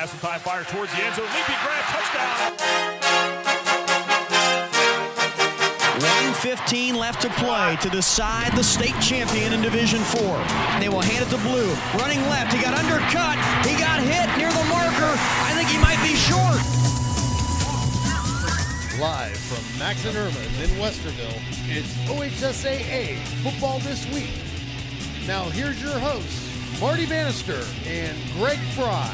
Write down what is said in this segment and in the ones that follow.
has some time, fires towards the end zone. Leaping grab, touchdown. 1:15 left to play to decide the state champion in Division 4. They will hand it to Blue. Running left, he got undercut. He got hit near the marker. I think he might be short. Live from Max and Irma's in Westerville, it's OHSAA Football This Week. Now here's your hosts, Marty Bannister and Greg Frey.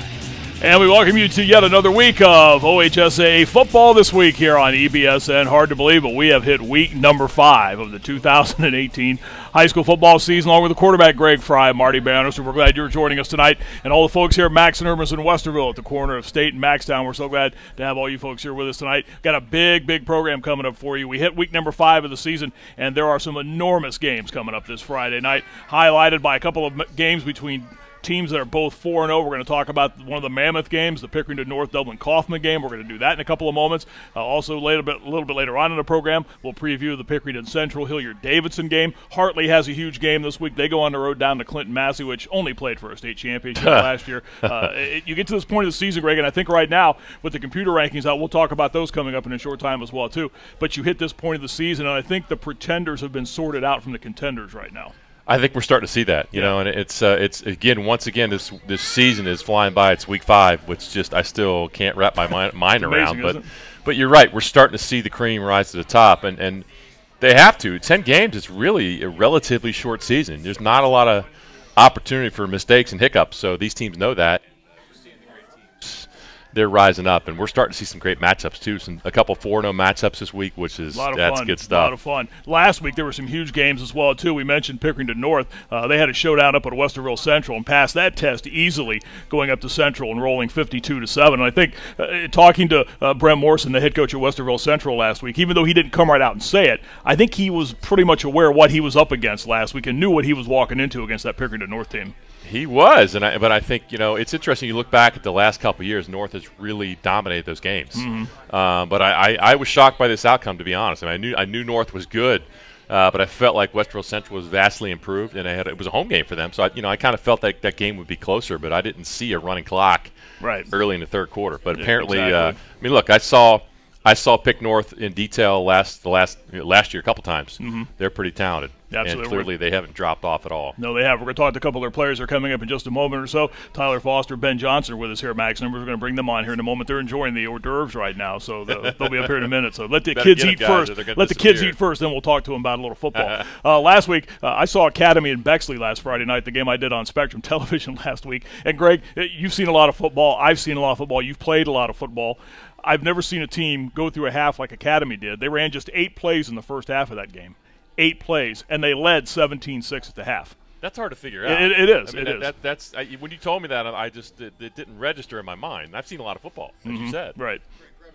And we welcome you to yet another week of OHSAA Football This Week here on EBSN. Hard to believe, but we have hit week number 5 of the 2018 high school football season, along with the quarterback Greg Frey, Marty Bannister. We're glad you're joining us tonight, and all the folks here at Max and Irma's in Westerville at the corner of State and Maxtown. We're so glad to have all you folks here with us tonight. Got a big program coming up for you. We hit week number 5 of the season, and there are some enormous games coming up this Friday night, highlighted by a couple of games between teams that are both 4-0. We're going to talk about one of the Mammoth games, the Pickerington North Dublin-Kaufman game. We're going to do that in a couple of moments. Also, a little bit later on in the program, we'll preview the Pickerington Central Hilliard-Davidson game. Hartley has a huge game this week. They go on the road down to Clinton-Massey, which only played for a state championship last year. You get to this point of the season, Greg, and I think right now with the computer rankings out, we'll talk about those coming up in a short time as well too. But you hit this point of the season, and I think the pretenders have been sorted out from the contenders right now. I think we're starting to see that, you know, and it's again, once again, this season is flying by. It's week 5, which just I still can't wrap my mind around. But you're right, we're starting to see the cream rise to the top, and they have to. 10 games is really a relatively short season. There's not a lot of opportunity for mistakes and hiccups, so these teams know that. They're rising up, and we're starting to see some great matchups too. A couple 4-0 matchups this week, which is that's good stuff. A lot of fun. Last week there were some huge games as well too. We mentioned Pickerington North. They had a showdown up at Westerville Central and passed that test easily, going up to Central and rolling 52-7. And I think talking to Brent Morrison, the head coach at Westerville Central last week, even though he didn't come right out and say it, I think he was pretty much aware of what he was up against last week and knew what he was walking into against that Pickerington North team. He was, but I think, you know, it's interesting. You look back at the last couple of years, North has really dominated those games. Mm-hmm. But I was shocked by this outcome, to be honest. I mean, I knew North was good, but I felt like Westerville Central was vastly improved, and it was a home game for them. So I kind of felt like that game would be closer, but I didn't see a running clock early in the third quarter. But apparently, exactly. I mean, look, I saw Pick North in detail last year a couple times. Mm-hmm. They're pretty talented. Absolutely. And clearly they haven't dropped off at all. No, they have. We're going to talk to a couple of their players that are coming up in just a moment or so. Tyler Foster, Ben Johnson are with us here at Max Numbers. We're going to bring them on here in a moment. They're enjoying the hors d'oeuvres right now, so they'll be up here in a minute. So let the kids eat first. Let the kids eat first, then we'll talk to them about a little football. Last week, I saw Academy in Bexley last Friday night, the game I did on Spectrum Television last week. And, Greg, you've seen a lot of football. I've seen a lot of football. You've played a lot of football. I've never seen a team go through a half like Academy did. They ran just 8 plays in the first half of that game. 8 plays, and they led 17-6 at the half. That's hard to figure out. It is. I mean, that's when you told me that, it didn't register in my mind. I've seen a lot of football, as you said. Right.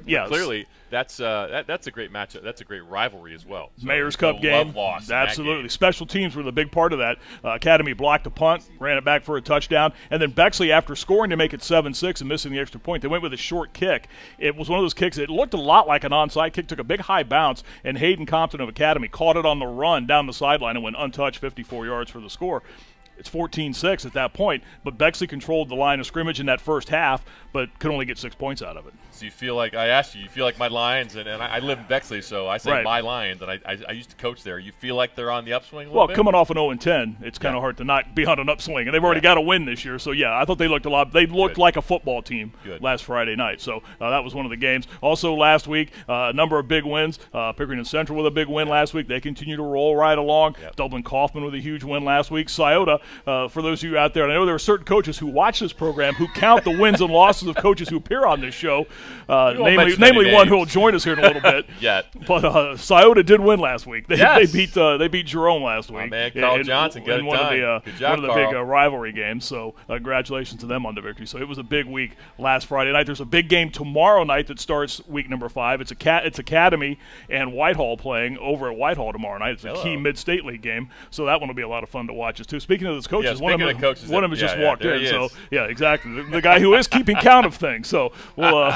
Yeah. Clearly, that's a great matchup. That's a great rivalry as well. So Mayor's Cup game. Absolutely. Special teams were the big part of that. Academy blocked a punt, ran it back for a touchdown, and then Bexley, after scoring to make it 7-6 and missing the extra point, they went with a short kick. It was one of those kicks. It looked a lot like an onside kick. Took a big high bounce, and Hayden Compton of Academy caught it on the run down the sideline and went untouched, 54 yards for the score. It's 14-6 at that point, but Bexley controlled the line of scrimmage in that first half, but could only get 6 points out of it. So you feel like, I asked you feel like my Lions, and I live in Bexley, so I say my Lions, and I used to coach there. You feel like they're on the upswing a little bit? Well, coming off an 0-10, it's kind of hard to not be on an upswing, and they've already got a win this year. So, yeah, I thought they looked like a football team last Friday night. So that was one of the games. Also last week, a number of big wins. Pickerington Central with a big win last week. They continue to roll right along. Dublin-Kaufman with a huge win last week. Scioto, for those of you out there, and I know there are certain coaches who watch this program who count the wins and losses of coaches who appear on this show, namely one who will join us here in a little bit. But Scioto did win last week. They beat Jerome last week. Man, Carl Johnson got it done. Good job, one of the big rivalry games. So congratulations to them on the victory. So it was a big week last Friday night. There's a big game tomorrow night that starts week number 5. It's Academy and Whitehall playing over at Whitehall tomorrow night. It's a key Mid-State League game. So that one will be a lot of fun to watch too. Speaking of his coaches. Yeah, speaking of coaches, one of them just yeah, walked there in. he So is. yeah, exactly. The guy who is keeping count of things. So we'll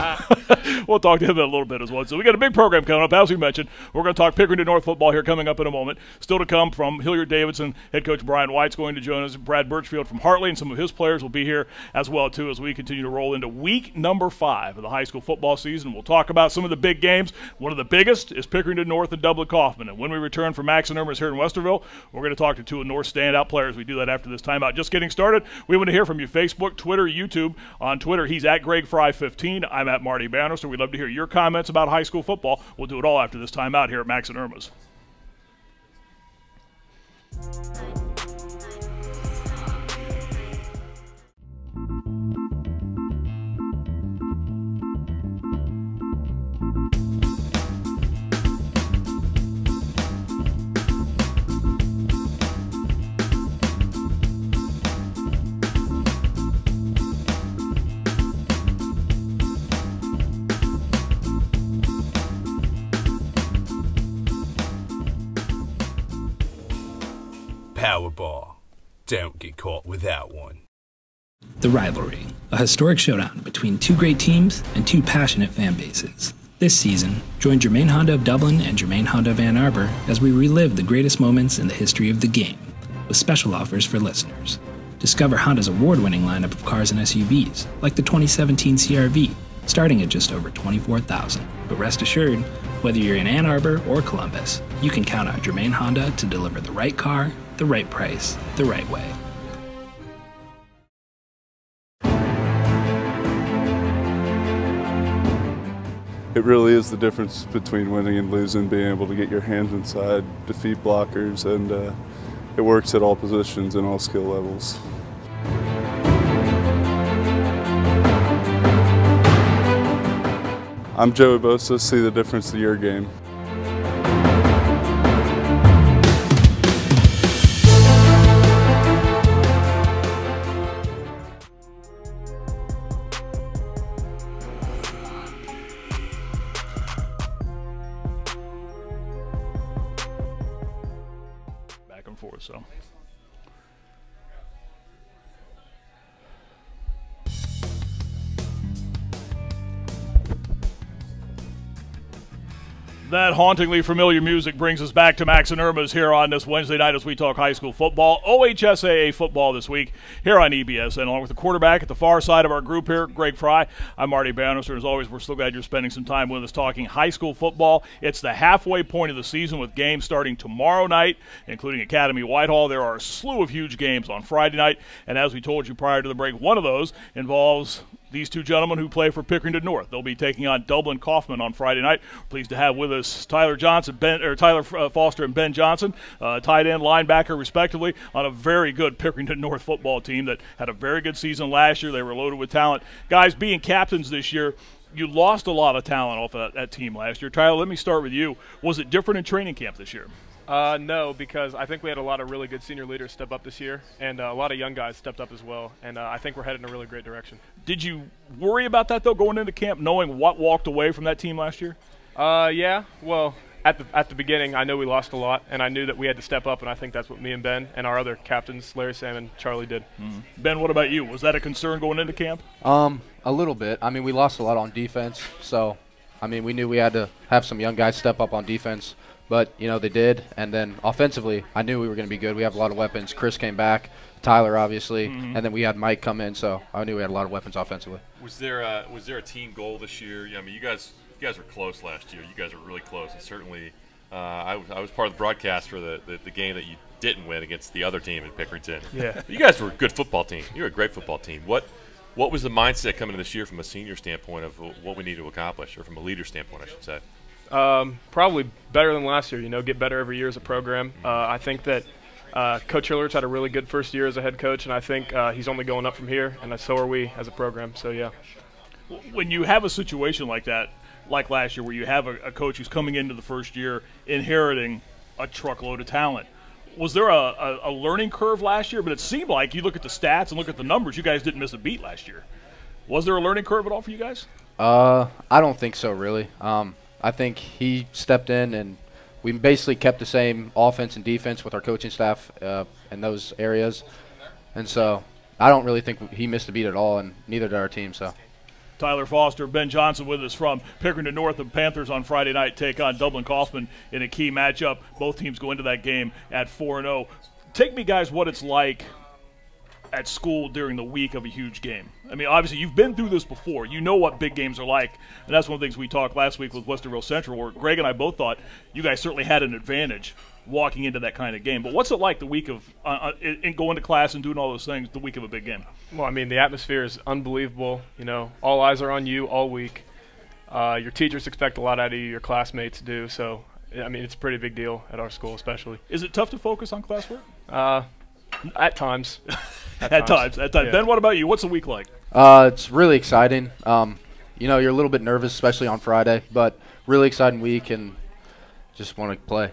we'll talk to him in a little bit as well. So we got a big program coming up, as we mentioned. We're going to talk Pickerington North football here coming up in a moment. Still to come from Hilliard-Davidson, head coach Brian White's going to join us. Brad Birchfield from Hartley and some of his players will be here as well too as we continue to roll into week number 5 of the high school football season. We'll talk about some of the big games. One of the biggest is Pickerington North and Dublin Kaufman. And when we return from Max and Irma's here in Westerville, we're going to talk to 2 of North's standout players. We do that after this timeout. Just getting started. We want to hear from you. Facebook, Twitter, YouTube. On Twitter, he's at Greg Frey 15. I'm at Marty Bannister. We'd love to hear your comments about high school football. We'll do it all after this timeout here at Max and Irma's. Powerball. Don't get caught without one. The Rivalry, a historic showdown between 2 great teams and 2 passionate fan bases. This season, join Germain Honda of Dublin and Germain Honda of Ann Arbor as we relive the greatest moments in the history of the game, with special offers for listeners. Discover Honda's award-winning lineup of cars and SUVs, like the 2017 CR-V, starting at just over $24,000. But rest assured, whether you're in Ann Arbor or Columbus, you can count on Germain Honda to deliver the right car, the right price, the right way. It really is the difference between winning and losing, being able to get your hands inside, defeat blockers, and it works at all positions and all skill levels. I'm Joey Bosa. See the difference in your game. Back and forth, so. That hauntingly familiar music brings us back to Max and Irma's here on this Wednesday night as we talk high school football. OHSAA football this week here on EBS. And along with the quarterback at the far side of our group here, Greg Frey, I'm Marty Bannister. As always, we're so glad you're spending some time with us talking high school football. It's the halfway point of the season with games starting tomorrow night, including Academy Whitehall. There are a slew of huge games on Friday night. And as we told you prior to the break, one of those involves these 2 gentlemen who play for Pickerington North. They'll be taking on Dublin Kaufman on Friday night. Pleased to have with us Tyler Foster and Ben Johnson, tight end, linebacker, respectively, on a very good Pickerington North football team that had a very good season last year. They were loaded with talent. Guys, being captains this year, you lost a lot of talent off of that team last year. Tyler, let me start with you. Was it different in training camp this year? No, because I think we had a lot of really good senior leaders step up this year, and a lot of young guys stepped up as well, and I think we're headed in a really great direction. Did you worry about that, though, going into camp, knowing what walked away from that team last year? Yeah, well, at the beginning, I know we lost a lot, and I knew that we had to step up, and I think that's what me and Ben and our other captains, Larry, Sam, and Charlie, did. Mm-hmm. Ben, what about you? Was that a concern going into camp? A little bit. I mean, we lost a lot on defense, so, I mean, we knew we had to have some young guys step up on defense. But, you know, they did. And then offensively, I knew we were going to be good. We have a lot of weapons. Chris came back, Tyler, obviously, and then we had Mike come in. So I knew we had a lot of weapons offensively. Was there a team goal this year? I mean, you guys were close last year. You guys were really close. And certainly I was part of the broadcast for the game that you didn't win against the other team in Pickerington. Yeah. You guys were a good football team. You were a great football team. What was the mindset coming into this year from a senior standpoint of what we need to accomplish, or from a leader standpoint, I should say? Probably better than last year, get better every year as a program. I think that Coach Hillert's had a really good first year as a head coach, and I think he's only going up from here, and so are we as a program. So, yeah. When you have a situation like that, like last year, where you have a coach who's coming into the first year inheriting a truckload of talent, was there a learning curve last year? But it seemed like you look at the stats and look at the numbers, you guys didn't miss a beat last year. Was there a learning curve at all for you guys? I don't think so, really. I think he stepped in, and we basically kept the same offense and defense with our coaching staff in those areas. And so I don't really think he missed a beat at all, and neither did our team. So. Tyler Foster, Ben Johnson with us from Pickerington North. The Panthers on Friday night take on Dublin Kaufman in a key matchup. Both teams go into that game at 4-0. Take me, guys, what it's like at school during the week of a huge game. I mean, obviously, you've been through this before. You know what big games are like, and that's one of the things we talked last week with Westerville Central, where Greg and I both thought you guys certainly had an advantage walking into that kind of game. But what's it like the week of going to class and doing all those things the week of a big game? Well, I mean, the atmosphere is unbelievable. You know, all eyes are on you all week. Your teachers expect a lot out of you. Your classmates do. So, I mean, it's a pretty big deal at our school, especially. Is it tough to focus on classwork? At times. At times. Yeah. Ben, what about you? What's the week like? It's really exciting. You know, you're a little bit nervous, especially on Friday, but really exciting week and just want to play.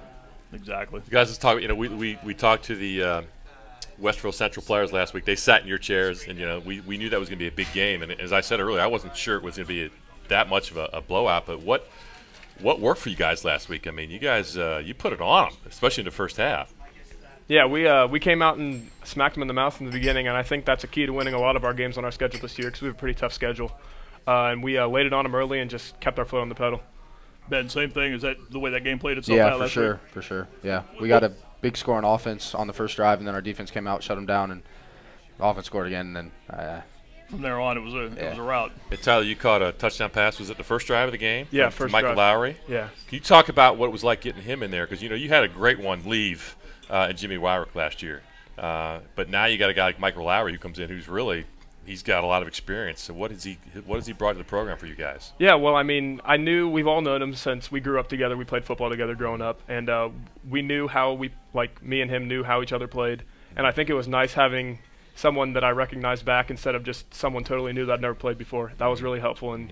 Exactly. You guys, let's talk. You know, we talked to the Westerville Central players last week. They sat in your chairs, and you know, we knew that was going to be a big game. And as I said earlier, I wasn't sure it was going to be that much of a blowout. But what worked for you guys last week? I mean, you guys you put it on them, especially in the first half. Yeah, we came out and smacked them in the mouth in the beginning, and I think that's a key to winning a lot of our games on our schedule this year because we have a pretty tough schedule. And we laid it on them early and just kept our foot on the pedal. Ben, same thing. Is that the way that game played itself out? Yeah, for sure. Yeah, we got a big score on offense on the first drive, and then our defense came out, shut them down, and the offense scored again. And then from there on, it was a rout. Hey, Tyler, you caught a touchdown pass. Was it the first drive of the game? Yeah, from Michael drive. Lowry. Yeah. Can you talk about what it was like getting him in there? Because you know you had a great one leave in Jimmy Wyrick last year, but now you got a guy like Michael Lowry who comes in who's really. He's got a lot of experience. So what has he brought to the program for you guys? Yeah, well, I mean, we've all known him since we grew up together. We played football together growing up, and we knew how me and him knew how each other played. And I think it was nice having someone that I recognized back instead of just someone totally new that I'd never played before. That was really helpful in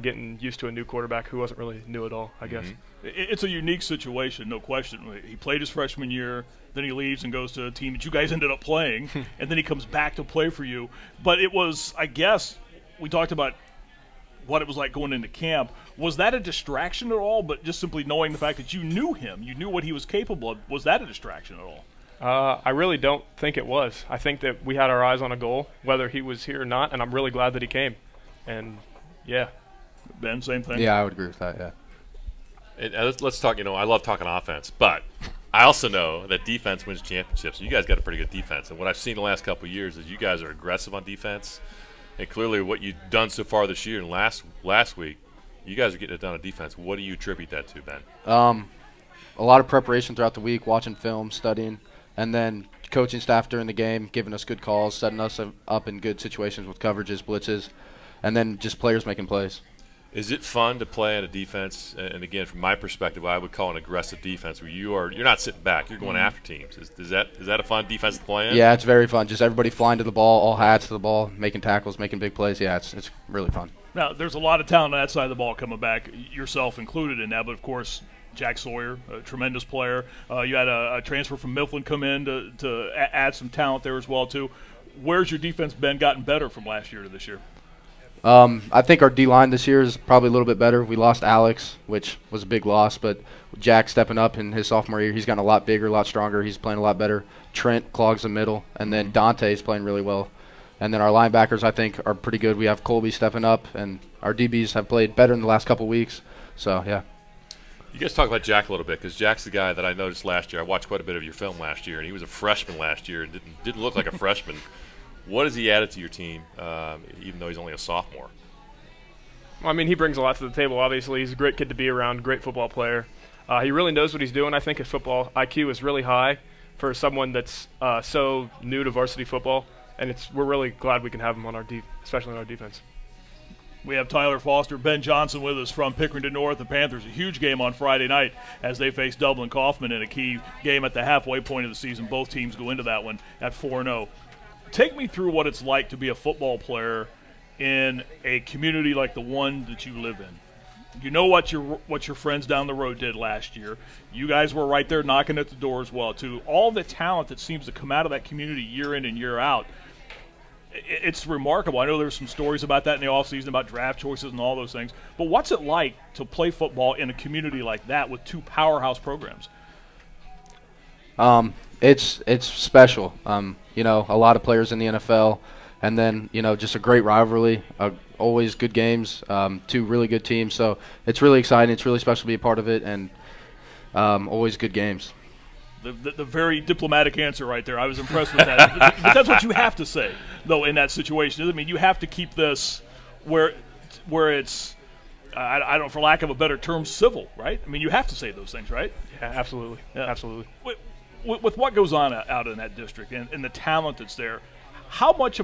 getting used to a new quarterback who wasn't really new at all, I guess. It's a unique situation, no question. He played his freshman year, then he leaves and goes to a team that you guys ended up playing, and then he comes back to play for you. But it was, I guess, we talked about what it was like going into camp. Was that a distraction at all, but just simply knowing the fact that you knew him, you knew what he was capable of, was that a distraction at all? I really don't think it was. I think that we had our eyes on a goal, whether he was here or not, and I'm really glad that he came. And, yeah. Ben, same thing? Yeah, I would agree with that, yeah. Let's talk, you know, I love talking offense, but I also know that defense wins championships. You guys got a pretty good defense. And what I've seen the last couple of years is you guys are aggressive on defense. And clearly what you've done so far this year and last week, you guys are getting it done on defense. What do you attribute that to, Ben? A lot of preparation throughout the week, watching film, studying, and then coaching staff during the game, giving us good calls, setting us up in good situations with coverages, blitzes, and then just players making plays. Is it fun to play on a defense? And again, from my perspective, I would call an aggressive defense where you're not sitting back, you're going after teams. Is that a fun defense to play in? Yeah, it's very fun. Just everybody flying to the ball, all hats to the ball, making tackles, making big plays. Yeah, it's really fun. Now, there's a lot of talent on that side of the ball coming back, yourself included in that. But of course, Jack Sawyer, a tremendous player. You had a transfer from Mifflin come in to add some talent there as well too. Where's your defense been gotten better from last year to this year? I think our D-line this year is probably a little bit better. We lost Alex, which was a big loss, but Jack stepping up in his sophomore year, he's gotten a lot bigger, a lot stronger. He's playing a lot better. Trent clogs the middle, and then Dante's playing really well. And then our linebackers, I think, are pretty good. We have Colby stepping up, and our DBs have played better in the last couple weeks. So, yeah. You guys talk about Jack a little bit because Jack's the guy that I noticed last year. I watched quite a bit of your film last year, and he was a freshman last year and didn't look like a freshman. What has he added to your team, even though he's only a sophomore? Well, I mean, he brings a lot to the table, obviously. He's a great kid to be around, great football player. He really knows what he's doing. I think his football IQ is really high for someone that's so new to varsity football, and we're really glad we can have him on especially on our defense. We have Tyler Foster, Ben Johnson with us from Pickerington North. The Panthers, a huge game on Friday night as they face Dublin Kaufman in a key game at the halfway point of the season. Both teams go into that one at 4-0. Take me through what it's like to be a football player in a community like the one that you live in. You know what your friends down the road did last year. You guys were right there knocking at the door as well, too. All the talent that seems to come out of that community year in and year out, it's remarkable. I know there's some stories about that in the offseason, about draft choices and all those things. But what's it like to play football in a community like that with two powerhouse programs? It's special. You know, a lot of players in the NFL, and then, you know, just a great rivalry, always good games, two really good teams. So it's really exciting. It's really special to be a part of it, and always good games. The very diplomatic answer right there. I was impressed with that. But that's what you have to say, though, in that situation. I mean, you have to keep this where it's, I don't, for lack of a better term, civil, right? I mean, you have to say those things, right? Yeah, absolutely. Yeah. Absolutely. With what goes on out in that district and the talent that's there, how much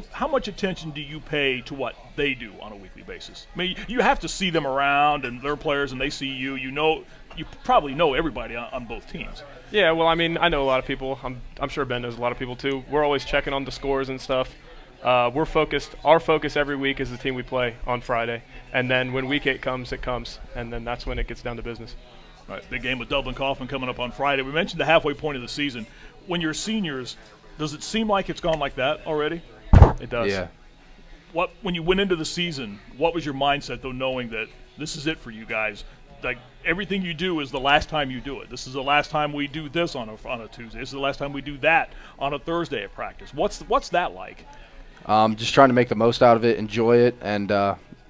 attention do you pay to what they do on a weekly basis? I mean, you have to see them around and their players, and they see you. You probably know everybody on both teams. Yeah, well, I mean, I know a lot of people. I'm sure Ben knows a lot of people too. We're always checking on the scores and stuff. We're focused. Our focus every week is the team we play on Friday, and then when week 8 comes, it comes, and then that's when it gets down to business. All right, big game with Dublin Kaufman coming up on Friday. We mentioned the halfway point of the season. When you're seniors, does it seem like it's gone like that already? It does. Yeah. When you went into the season, what was your mindset, though, knowing that this is it for you guys? Like, everything you do is the last time you do it. This is the last time we do this on a Tuesday. This is the last time we do that on a Thursday at practice. What's that like? Just trying to make the most out of it, enjoy it, and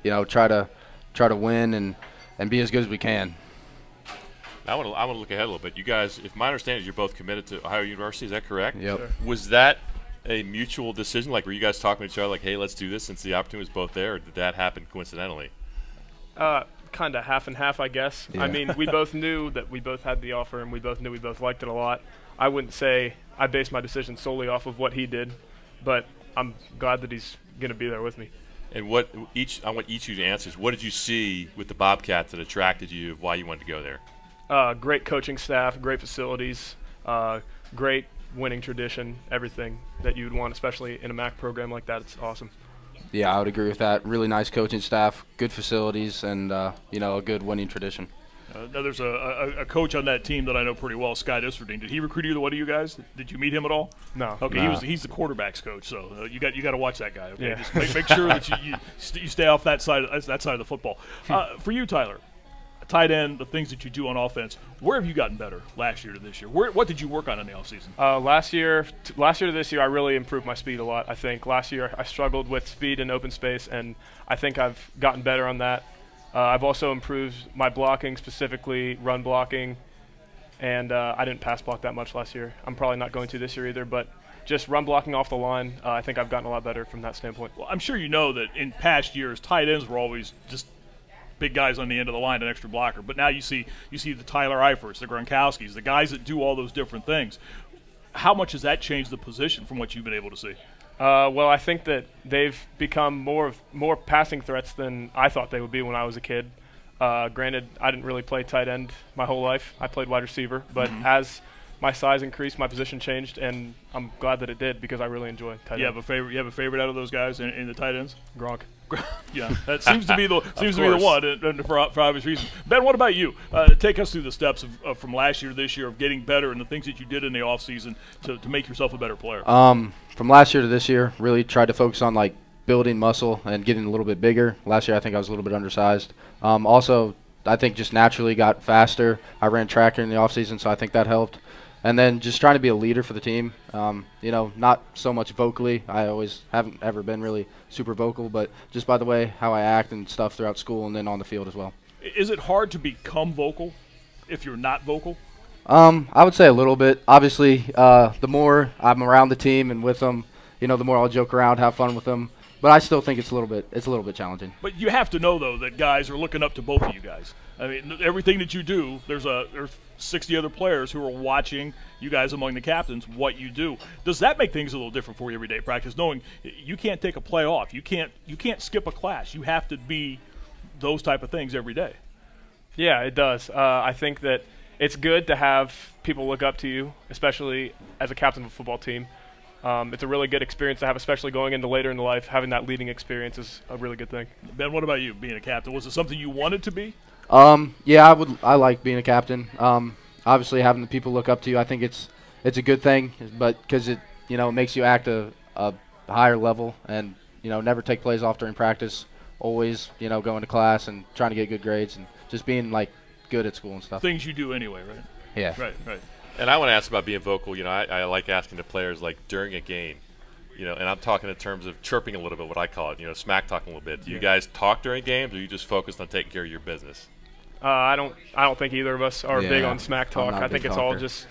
you know, try to win and be as good as we can. I want to look ahead a little bit. You guys, if my understanding is you're both committed to Ohio University, is that correct? Yep. Sure. Was that a mutual decision? Like, were you guys talking to each other like, hey, let's do this since the opportunity was both there, or did that happen coincidentally? Kind of half and half, I guess. Yeah. I mean, we both knew that we both had the offer, and we both knew we both liked it a lot. I wouldn't say I based my decision solely off of what he did, but I'm glad that he's going to be there with me. And I want each of you to answer is, what did you see with the Bobcats that attracted you of why you wanted to go there? Great coaching staff, great facilities, great winning tradition, everything that you'd want, especially in a MAC program like that. It's awesome. Yeah, I would agree with that. Really nice coaching staff, good facilities, and you know, a good winning tradition. Now there's a coach on that team that I know pretty well, Scott Isfordine. Did he recruit either one of you guys? Did you meet him at all? No. Okay, Nah. he's the quarterbacks coach, so you got to watch that guy. Okay, Yeah. just make sure that you stay off that side of the football. For you, Tyler, tight end, the things that you do on offense, where have you gotten better last year to this year? What did you work on in the offseason? Last year to this year, I really improved my speed a lot. I think last year I struggled with speed in open space, and I think I've gotten better on that. I've also improved my blocking, specifically run blocking, and I didn't pass block that much last year. I'm probably not going to this year either, but just run blocking off the line, I think I've gotten a lot better from that standpoint. Well, I'm sure you know that in past years, tight ends were always just big guys on the end of the line, an extra blocker. But now you see the Tyler Eiferts, the Gronkowskis, the guys that do all those different things. How much has that changed the position from what you've been able to see? Well, I think that they've become more passing threats than I thought they would be when I was a kid. Granted, I didn't really play tight end my whole life. I played wide receiver. But as my size increased, my position changed, and I'm glad that it did because I really enjoy tight end. You have a favorite out of those guys in the tight ends? Gronk. Yeah, that seems to be the one, and for obvious reasons. Ben, what about you? Take us through the steps of from last year to this year of getting better and the things that you did in the offseason to make yourself a better player. From last year to this year, really tried to focus on like building muscle and getting a little bit bigger. Last year, I think I was a little bit undersized. Also, I think just naturally got faster. I ran track in the offseason, so I think that helped. And then just trying to be a leader for the team. You know, not so much vocally. I always haven't ever been really super vocal, but just by the way how I act and stuff throughout school and then on the field as well. Is it hard to become vocal if you're not vocal? I would say a little bit. Obviously, the more I'm around the team and with them, you know, the more I'll joke around, have fun with them. But I still think it's a little bit challenging. But you have to know, though, that guys are looking up to both of you guys. I mean, everything that you do, there's 60 other players who are watching you guys among the captains, what you do. Does that make things a little different for you every day practice, knowing you can't take a play off? You can't skip a class. You have to be those type of things every day. Yeah, it does. I think that it's good to have people look up to you, especially as a captain of a football team. It's a really good experience to have, especially going into later in the life. Having that leading experience is a really good thing. Ben, what about you, being a captain? Was it something you wanted to be? Yeah, I like being a captain. Obviously, having the people look up to you, I think it's a good thing, but because it makes you act a higher level and never take plays off during practice. Always going to class and trying to get good grades and just being like good at school and stuff. Things you do anyway, right? Yeah. Right. And I want to ask about being vocal. You know, I like asking the players, like, during a game, you know, and I'm talking in terms of chirping a little bit, what I call it, you know, smack talking a little bit. Do you guys talk during games, or are you just focused on taking care of your business? I don't think either of us are big on smack talk. I think it's all just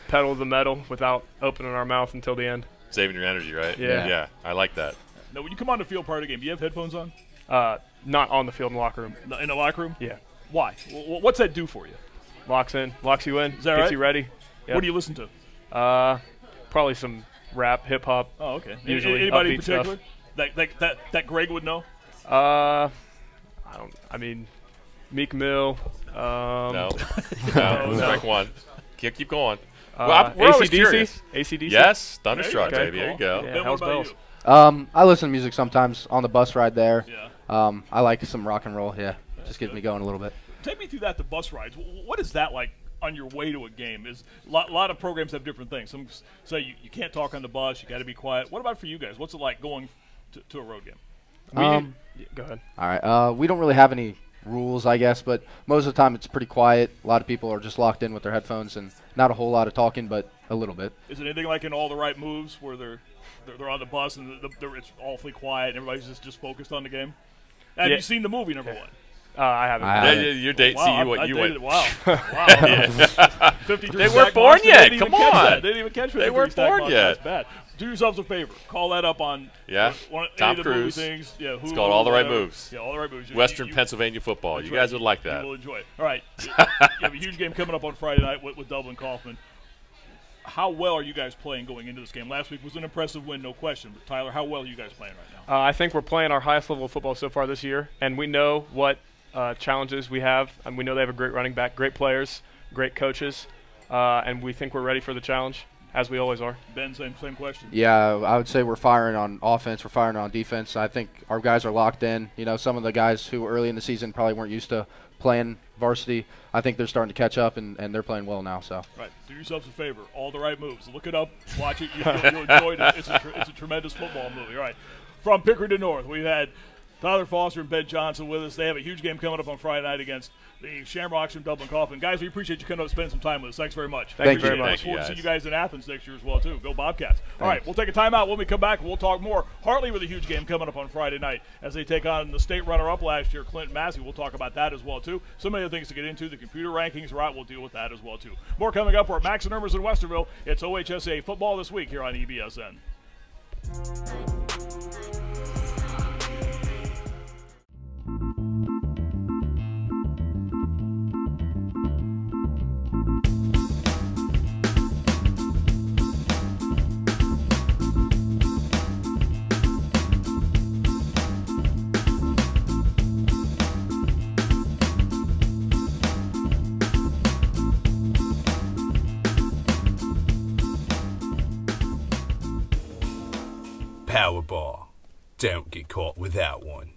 pedal to the metal without opening our mouth until the end. Saving your energy, right? Yeah. Yeah, I like that. Now, when you come on the field part of the game, do you have headphones on? Not on the field in the locker room. In the locker room? Yeah. Why? What's that do for you? Locks you in, Is that gets right? you ready. Yep. What do you listen to? Probably some rap, hip hop. Oh, okay. Usually Anybody in upbeat particular that Greg would know? I mean, Meek Mill. No. Strike one. Keep going. We're always AC/DC? curious. AC/DC? Yes, Thunderstruck, Okay, baby. cool. There you go. Yeah, Ben, Hell's what about Bells. you? I listen to music sometimes on the bus ride there. Yeah. I like some rock and roll. Yeah, just gets me going a little bit. Take me through the bus rides. What is that like on your way to a game? Is a lot of programs have different things. Some say you can't talk on the bus. You got to be quiet. What about for you guys? What's it like going to a road game? Go ahead. All right. We don't really have any rules, I guess, but most of the time it's pretty quiet. A lot of people are just locked in with their headphones and not a whole lot of talking, but a little bit. Is it anything like in All the Right Moves where they're on the bus and it's awfully quiet and everybody's just focused on the game? Have you seen the movie number one? I haven't. Yeah, your date. Wow, See you went. Wow. 53 They weren't born yet. Come on. They didn't even catch 53 They weren't stack born monster. yet. That's bad. Do yourselves a favor. Call that up on any Tom of the Cruise. movie things. Yeah, It's called All the Right whatever. Moves. Yeah, All the Right Moves. Western Pennsylvania football. You guys would like that. You will enjoy it. All right. You have a huge game coming up on Friday night with Dublin Kaufman. How well are you guys playing going into this game? Last week was an impressive win, no question. But, Tyler, how well are you guys playing right now? I think we're playing our highest level of football so far this year, and we know what challenges we have. And we know they have a great running back, great players, great coaches, and we think we're ready for the challenge, as we always are. Ben, same question. Yeah, I would say we're firing on offense. We're firing on defense. I think our guys are locked in. You know, some of the guys who early in the season probably weren't used to playing varsity, I think they're starting to catch up, and they're playing well now. So. Right. Do yourselves a favor. All the Right Moves. Look it up. Watch it. You'll enjoy it. It's a tremendous football movie. All right. From Pickering to North, we've had Tyler Foster and Ben Johnson with us. They have a huge game coming up on Friday night against the Shamrocks from Dublin Kaufman. Guys, we appreciate you coming up and spending some time with us. Thanks very much. Thank you very much. Look forward to see you guys in Athens next year as well, too. Go Bobcats. All right, we'll take a timeout. When we come back, we'll talk more. Hartley with a huge game coming up on Friday night as they take on the state runner-up last year, Clinton Massey. We'll talk about that as well, too. So many other things to get into. The computer rankings are out. We'll deal with that as well, too. More coming up. We're at Max and Irmers in Westerville. It's OHSAA football this week here on EBSN. Powerball. Don't get caught without one.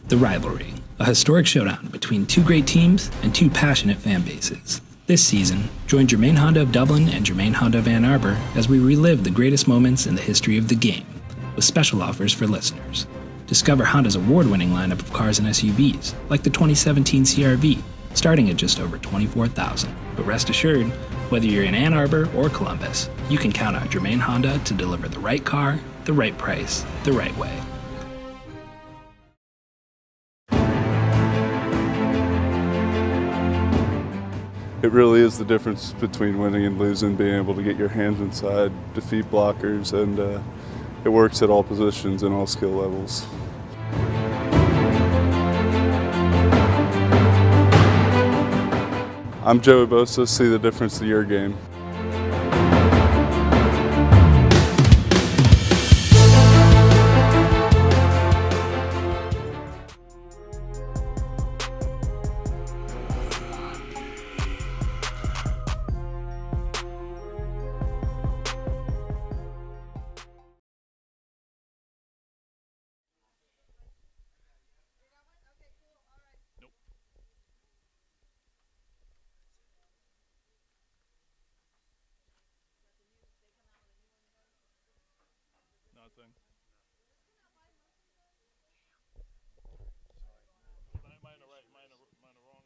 The Rivalry, a historic showdown between two great teams and two passionate fan bases. This season, join Germain Honda of Dublin and Germain Honda of Ann Arbor as we relive the greatest moments in the history of the game, with special offers for listeners. Discover Honda's award-winning lineup of cars and SUVs, like the 2017 CR-V, starting at just over $24,000. But rest assured, whether you're in Ann Arbor or Columbus, you can count on Germain Honda to deliver the right car, the right price, the right way. It really is the difference between winning and losing, being able to get your hands inside, defeat blockers, and it works at all positions and all skill levels. I'm Joey Bosa. See the difference to your game. Nothing. Am I in the right? Am I in the wrong?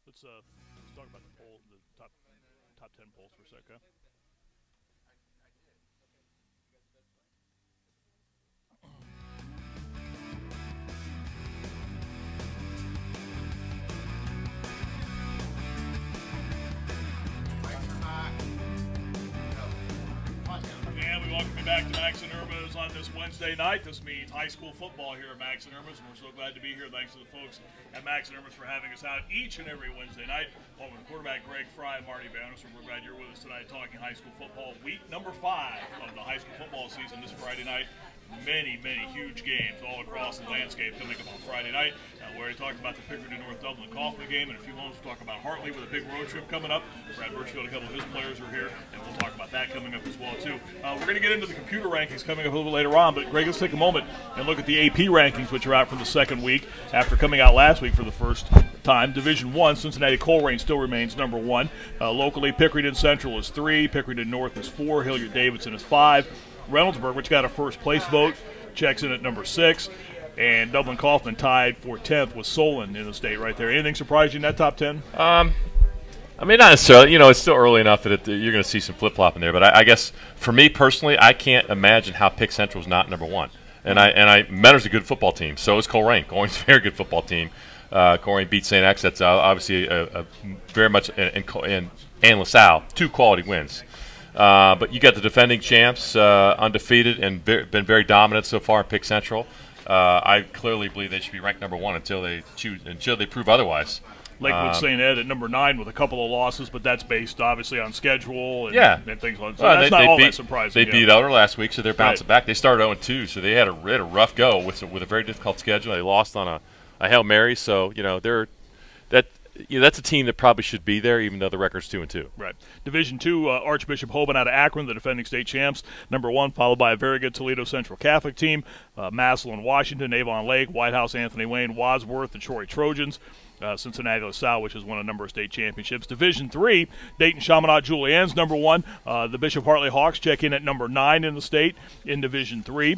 Let's talk about the poll, the top 10 polls for a second. Okay? And we welcome you back to Max and Irma's on this Wednesday night. This means high school football here at Max and Irma's, and we're so glad to be here. Thanks to the folks at Max and Irma's for having us out each and every Wednesday night. Along with the quarterback Greg Frey and Marty Bannister. We're glad you're with us tonight talking high school football. Week number 5 of the high school football season this Friday night. Many huge games all across the landscape coming up on Friday night. We already talked about the Pickering and North Dublin Kaufman game. In a few moments, we'll talk about Hartley with a big road trip coming up. Brad Birchfield, a couple of his players are here, and we'll talk about that coming up as well, too. We're going to get into the computer rankings coming up a little bit later on, but Greg, let's take a moment and look at the AP rankings, which are out for the second week after coming out last week for the first time. Division I, Cincinnati Colerain still remains number 1. Locally, Pickering Central is 3, Pickering North is 4, Hilliard-Davidson is 5. Reynoldsburg, which got a first-place vote, checks in at number 6. And Dublin Kaufman tied for 10th with Solon in the state right there. Anything surprise you in that top 10? I mean, not necessarily. It's still early enough that you're going to see some flip-flop in there. But I guess for me personally, I can't imagine how Pick Central is not number 1. And Mentor's a good football team. So is Colerain. Colerain's a very good football team. Colerain beat St. X. That's obviously a very much and LaSalle, 2 quality wins. But you got the defending champs, undefeated, and been very dominant so far in Pick Central. I clearly believe they should be ranked number 1 until they prove otherwise. Lakewood St. Ed at number 9 with a couple of losses, but that's based obviously on schedule and things like that. So that's not all that surprising. They beat Elder last week, so they're bouncing back. They started 0-2, so they had a rough go with a very difficult schedule. They lost on a Hail Mary, so that's a team that probably should be there, even though the record's 2-2. Right. Division II, Archbishop Hoban out of Akron, the defending state champs, number 1, followed by a very good Toledo Central Catholic team, Massillon, Washington, Avon Lake, White House, Anthony Wayne, Wadsworth, the Troy Trojans, Cincinnati LaSalle, which has won a number of state championships. Division III, Dayton Chaminade Julienne's number 1. The Bishop Hartley Hawks check in at number 9 in the state in Division III.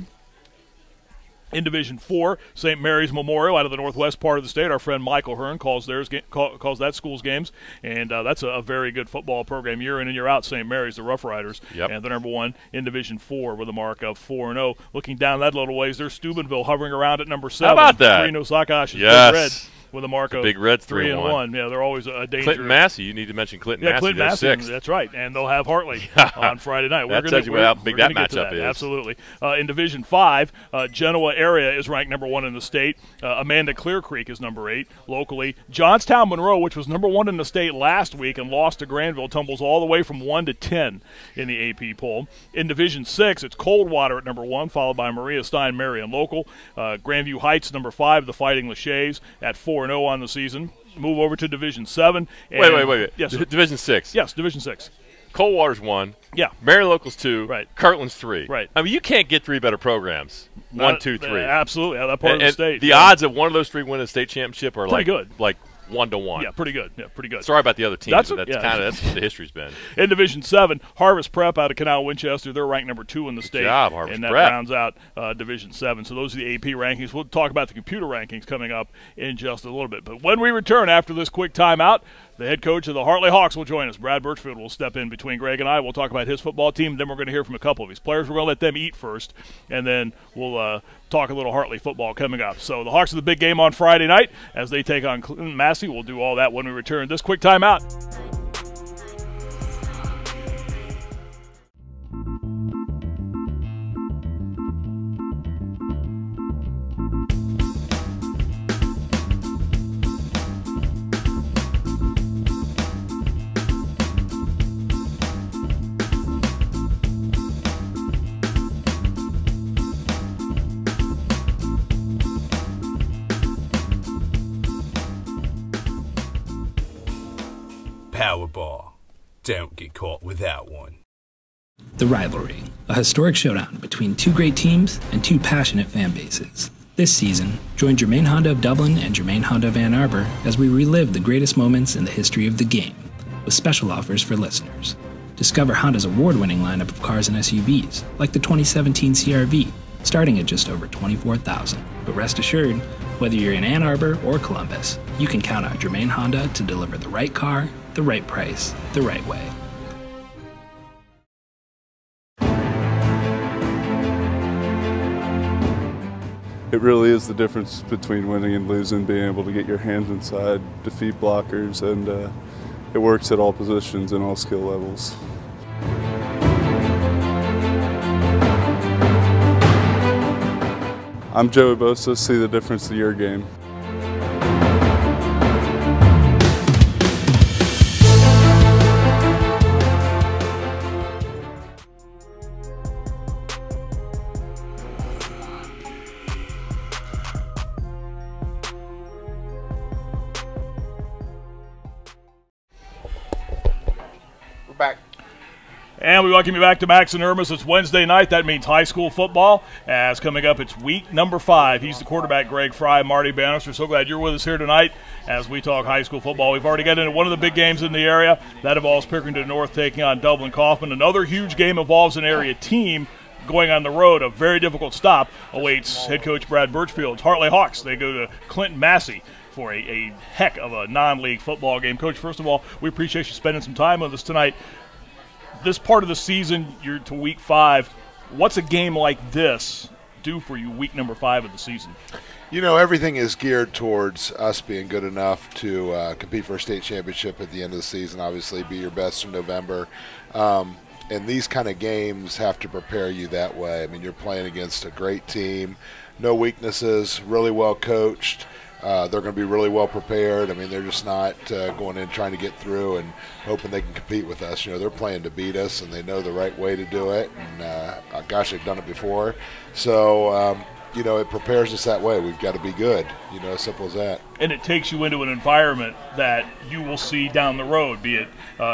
In Division IV, St. Mary's Memorial out of the northwest part of the state. Our friend Michael Hearn calls that school's games, and that's a very good football program. Year in and year out, St. Mary's, the Rough Riders, and the number 1 in Division IV with a mark of 4-0. Looking down that little ways, there's Steubenville hovering around at number 7. How about that? Reno Sockhosh is yes. Big Red with a mark of Big Red 3-1. Yeah, they're always a danger. Clinton Massey, you need to mention Clinton Massey. Clinton Massey, 6th. that's right, and they'll have Hartley on Friday night. That tells you how big that matchup is. Absolutely. In Division V, Genoa area is ranked number 1 in the state. Amanda Clear Creek is number 8 locally. Johnstown Monroe, which was number 1 in the state last week and lost to Granville, tumbles all the way from 1 to 10 in the AP poll. In Division VI, it's Coldwater at number 1, followed by Maria Stein, Marion local. Grandview Heights, number 5, the Fighting Lachey's at 4-0 on the season. Move over to Division 7. Wait. Yes, Division 6. Yes, Division 6. Coldwater's 1. Yeah. Marion Local's 2. Right. Kirtland's 3. Right. I mean, you can't get 3 better programs. 1, 2, 3. Absolutely. That part of the state. The odds of one of those 3 winning a state championship are pretty good. Like 1-1. Yeah, pretty good. Yeah, pretty good. Sorry about the other teams. That's what the history's been. In Division 7, Harvest Prep out of Canal Winchester, they're ranked number 2 in the state. Good job, Harvest and that Prep. rounds out Division 7. So those are the AP rankings. We'll talk about the computer rankings coming up in just a little bit. But when we return after this quick timeout, the head coach of the Hartley Hawks will join us. Brad Birchfield will step in between Greg and I. We'll talk about his football team. Then we're going to hear from a couple of his players. We're going to let them eat first, and then we'll talk a little Hartley football coming up. So the Hawks are the big game on Friday night as they take on Clinton Massey. We'll do all that when we return. This quick timeout. Powerball. Don't get caught without one. The Rivalry, a historic showdown between 2 great teams and 2 passionate fan bases. This season, join Germain Honda of Dublin and Germain Honda of Ann Arbor as we relive the greatest moments in the history of the game, with special offers for listeners. Discover Honda's award-winning lineup of cars and SUVs, like the 2017 CR-V, starting at just over $24,000. But rest assured, Whether you're in Ann Arbor or Columbus, you can count on Germain Honda to deliver the right car, the right price, the right way. It really is the difference between winning and losing, being able to get your hands inside, defeat blockers, and it works at all positions and all skill levels. I'm Joey Bosa. See the difference in your game. Back. And we welcome you back to Max and Irma's. It's Wednesday night. That means high school football. As coming up, it's week number 5. He's the quarterback, Greg Frey, Marty Bannister. So glad you're with us here tonight as we talk high school football. We've already got into one of the big games in the area. That involves Pickerington North taking on Dublin-Kaufman. Another huge game involves an area team going on the road. A very difficult stop awaits head coach Brad Birchfield's Hartley Hawks. They go to Clinton Massey for a heck of a non-league football game. Coach, first of all, we appreciate you spending some time with us tonight. This part of the season, you're to week 5. What's a game like this do for you week number 5 of the season? You know, everything is geared towards us being good enough to compete for a state championship at the end of the season, obviously be your best in November. And these kind of games have to prepare you that way. I mean, you're playing against a great team, no weaknesses, really well coached. They're going to be really well prepared. I mean, they're just not going in trying to get through and hoping they can compete with us. You know, they're playing to beat us, and they know the right way to do it. And, gosh, they've done it before. So, you know, it prepares us that way. We've got to be good, you know, as simple as that. And it takes you into an environment that you will see down the road, be it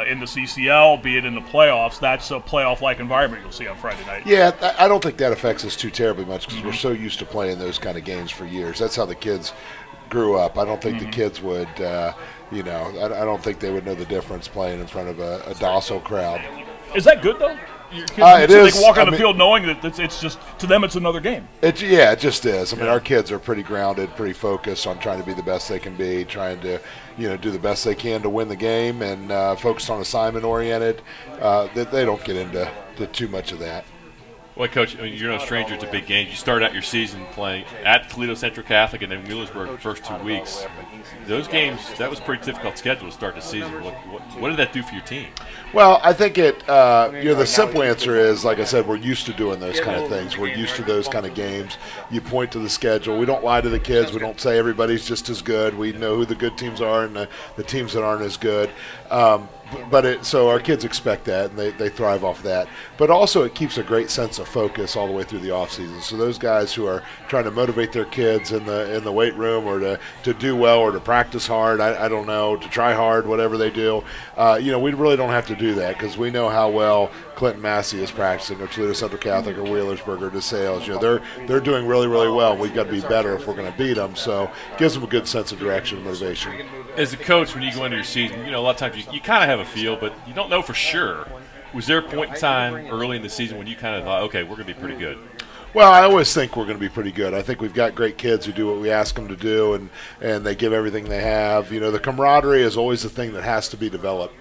in the CCL, be it in the playoffs. That's a playoff-like environment you'll see on Friday night. Yeah, I don't think that affects us too terribly much because we're so used to playing those kind of games for years. That's how the kids grew up. I don't think the kids would, you know, I don't think they would know the difference playing in front of a docile crowd. Is that good, though? It is. They can walk on the field knowing that it's just, to them, it's another game. Yeah, it just is. I mean, our kids are pretty grounded, pretty focused on trying to be the best they can be, trying to, you know, do the best they can to win the game, and focused on assignment-oriented. They don't get into too much of that. Well, Coach, I mean, you're no stranger to big games. You started out your season playing at Toledo Central Catholic and then Wheelersburg the first 2 weeks. Those games, that was a pretty difficult schedule to start the season. What did that do for your team? Well, I think it, you know, the simple answer is, like I said, we're used to doing those kind of things. We're used to those kind of games. You point to the schedule. We don't lie to the kids. We don't say everybody's just as good. We know who the good teams are and the teams that aren't as good. So our kids expect that, and they thrive off that. But also it keeps a great sense of focus all the way through the offseason. So those guys who are trying to motivate their kids in the weight room or to do well or to practice hard, I don't know, to try hard, whatever they do, you know, we really don't have to do that because we know how well Clinton Massey is practicing, or Toledo Central Catholic, or Wheelersburg, or DeSales. You know, they're doing really, really well. We've got to be better if we're going to beat them. So it gives them a good sense of direction and motivation. As a coach, when you go into your season, you know, a lot of times you kind of have a feel, but you don't know for sure. Was there a point in time early in the season when you kind of thought, okay, we're going to be pretty good? Well, I always think we're going to be pretty good. I think we've got great kids who do what we ask them to do, and they give everything they have. You know, the camaraderie is always the thing that has to be developed.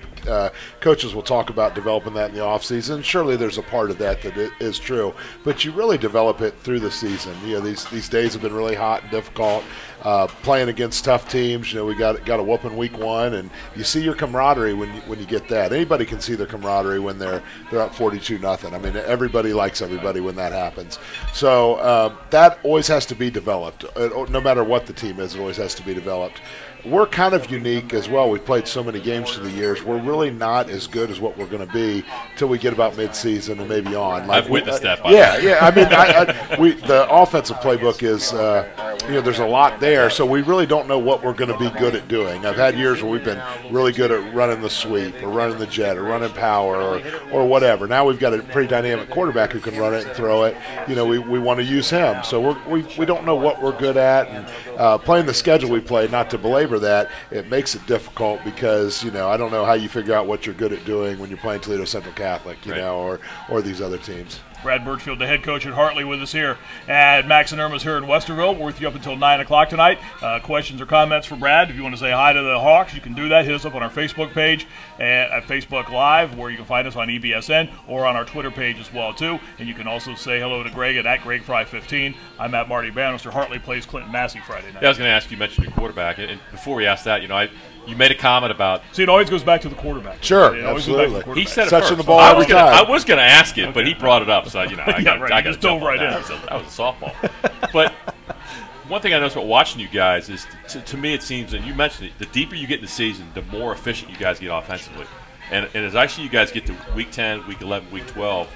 Coaches will talk about developing that in the offseason. Surely there's a part of that it is true, but you really develop it through the season. You know, these days have been really hot and difficult. Playing against tough teams, you know, we got a whooping week 1, and you see your camaraderie when you get that. Anybody can see their camaraderie when they're up 42-0. I mean, everybody likes everybody when that happens. So that always has to be developed. No matter what the team is, it always has to be developed. We're kind of unique as well. We've played so many games through the years. We're really not as good as what we're going to be till we get about midseason and maybe on. I've witnessed that. Yeah. I mean, the offensive playbook is, you know, there's a lot there, so we really don't know what we're going to be good at doing. I've had years where we've been really good at running the sweep or running the jet or running power or whatever. Now we've got a pretty dynamic quarterback who can run it and throw it. You know, we want to use him. So we don't know what we're good at, and playing the schedule we play, not to belabor that, it makes it difficult because, you know, I don't know how you figure out what you're good at doing when you're playing Toledo Central Catholic, you know, or these other teams. Brad Birchfield, the head coach at Hartley, with us here at Max and Irma's here in Westerville. We're with you up until 9 o'clock tonight. Questions or comments for Brad? If you want to say hi to the Hawks, you can do that. Hit us up on our Facebook page at Facebook Live, where you can find us on EBSN, or on our Twitter page as well, too. And you can also say hello to Greg at GregFry15. I'm at Marty Bannister. Hartley plays Clinton Massey Friday night. Yeah, I was going to ask, you mentioned your quarterback, and before we ask that, you made a comment about. See, it always goes back to the quarterback. Sure, it always absolutely. goes back to the quarterback. He said it Touching first. the ball every time. I was going to ask it, but he brought it up, so I got to dove right in. That was a softball. But one thing I noticed about watching you guys is, to me, it seems, and you mentioned it, the deeper you get in the season, the more efficient you guys get offensively. And as I see you guys get to Week 10, Week 11, Week 12,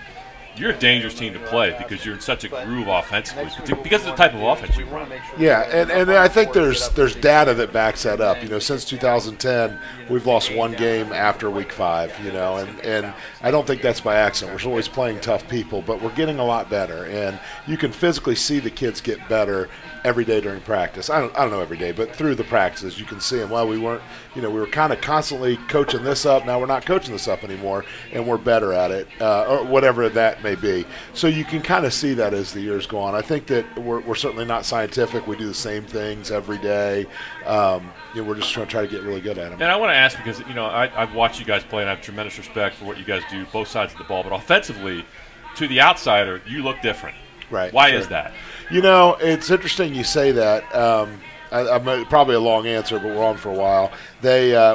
you're a dangerous team to play because you're in such a groove offensively because of the type of offense you run. Yeah, and I think there's data that backs that up. Since 2010, we've lost one game after Week 5. And I don't think that's by accident. We're always playing tough people, but we're getting a lot better, and you can physically see the kids get better every day during practice. I don't know every day, but through the practices you can see them. Well, we were kind of constantly coaching this up. Now we're not coaching this up anymore, and we're better at it, or whatever that may be. So you can kind of see that as the years go on. I think that we're certainly not scientific. We do the same things every day. We're just trying to get really good at them. And I want to ask because I've watched you guys play, and I have tremendous respect for what you guys do, both sides of the ball. But offensively, to the outsider, you look different. Right. Why is that? It's interesting you say that. I'm probably a long answer, but we're on for a while.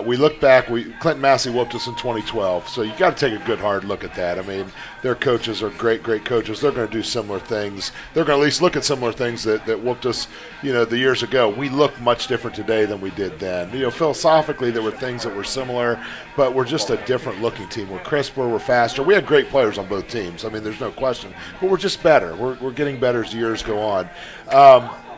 We look back. Clinton Massey whooped us in 2012, so you got to take a good hard look at that. I mean, their coaches are great coaches. They're going to do similar things. They're going to at least look at similar things that whooped us, the years ago. We look much different today than we did then. Philosophically, there were things that were similar, but we're just a different looking team. We're crisper, we're faster. We had great players on both teams. I mean, there's no question, but we're just better. We're getting better as the years go on.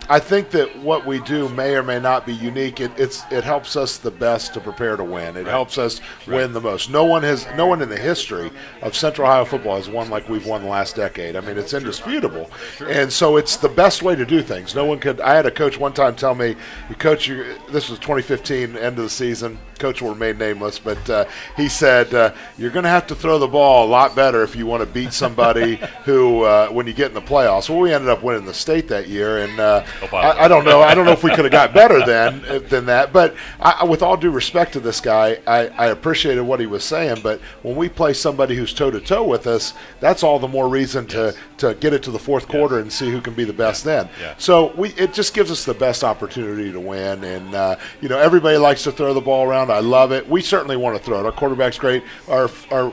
I think that what we do may or may not be unique. It helps us the best to prepare to win. It helps us win the most. No one in the history of Central Ohio football has won like we've won the last decade. I mean, it's indisputable. And so it's the best way to do things. No one could. I had a coach one time tell me, "Coach, this was 2015, end of the season. Coach will remain nameless, but he said you're going to have to throw the ball a lot better if you want to beat somebody who when you get in the playoffs." Well, we ended up winning the state that year, and I don't know. I don't know if we could have got better than that. But with all due respect to this guy, I appreciated what he was saying. But when we play somebody who's toe to toe with us, that's all the more reason to get it to the fourth quarter and see who can be the best then. Yeah. So it just gives us the best opportunity to win. And everybody likes to throw the ball around. I love it. We certainly want to throw it. Our quarterback's great. Our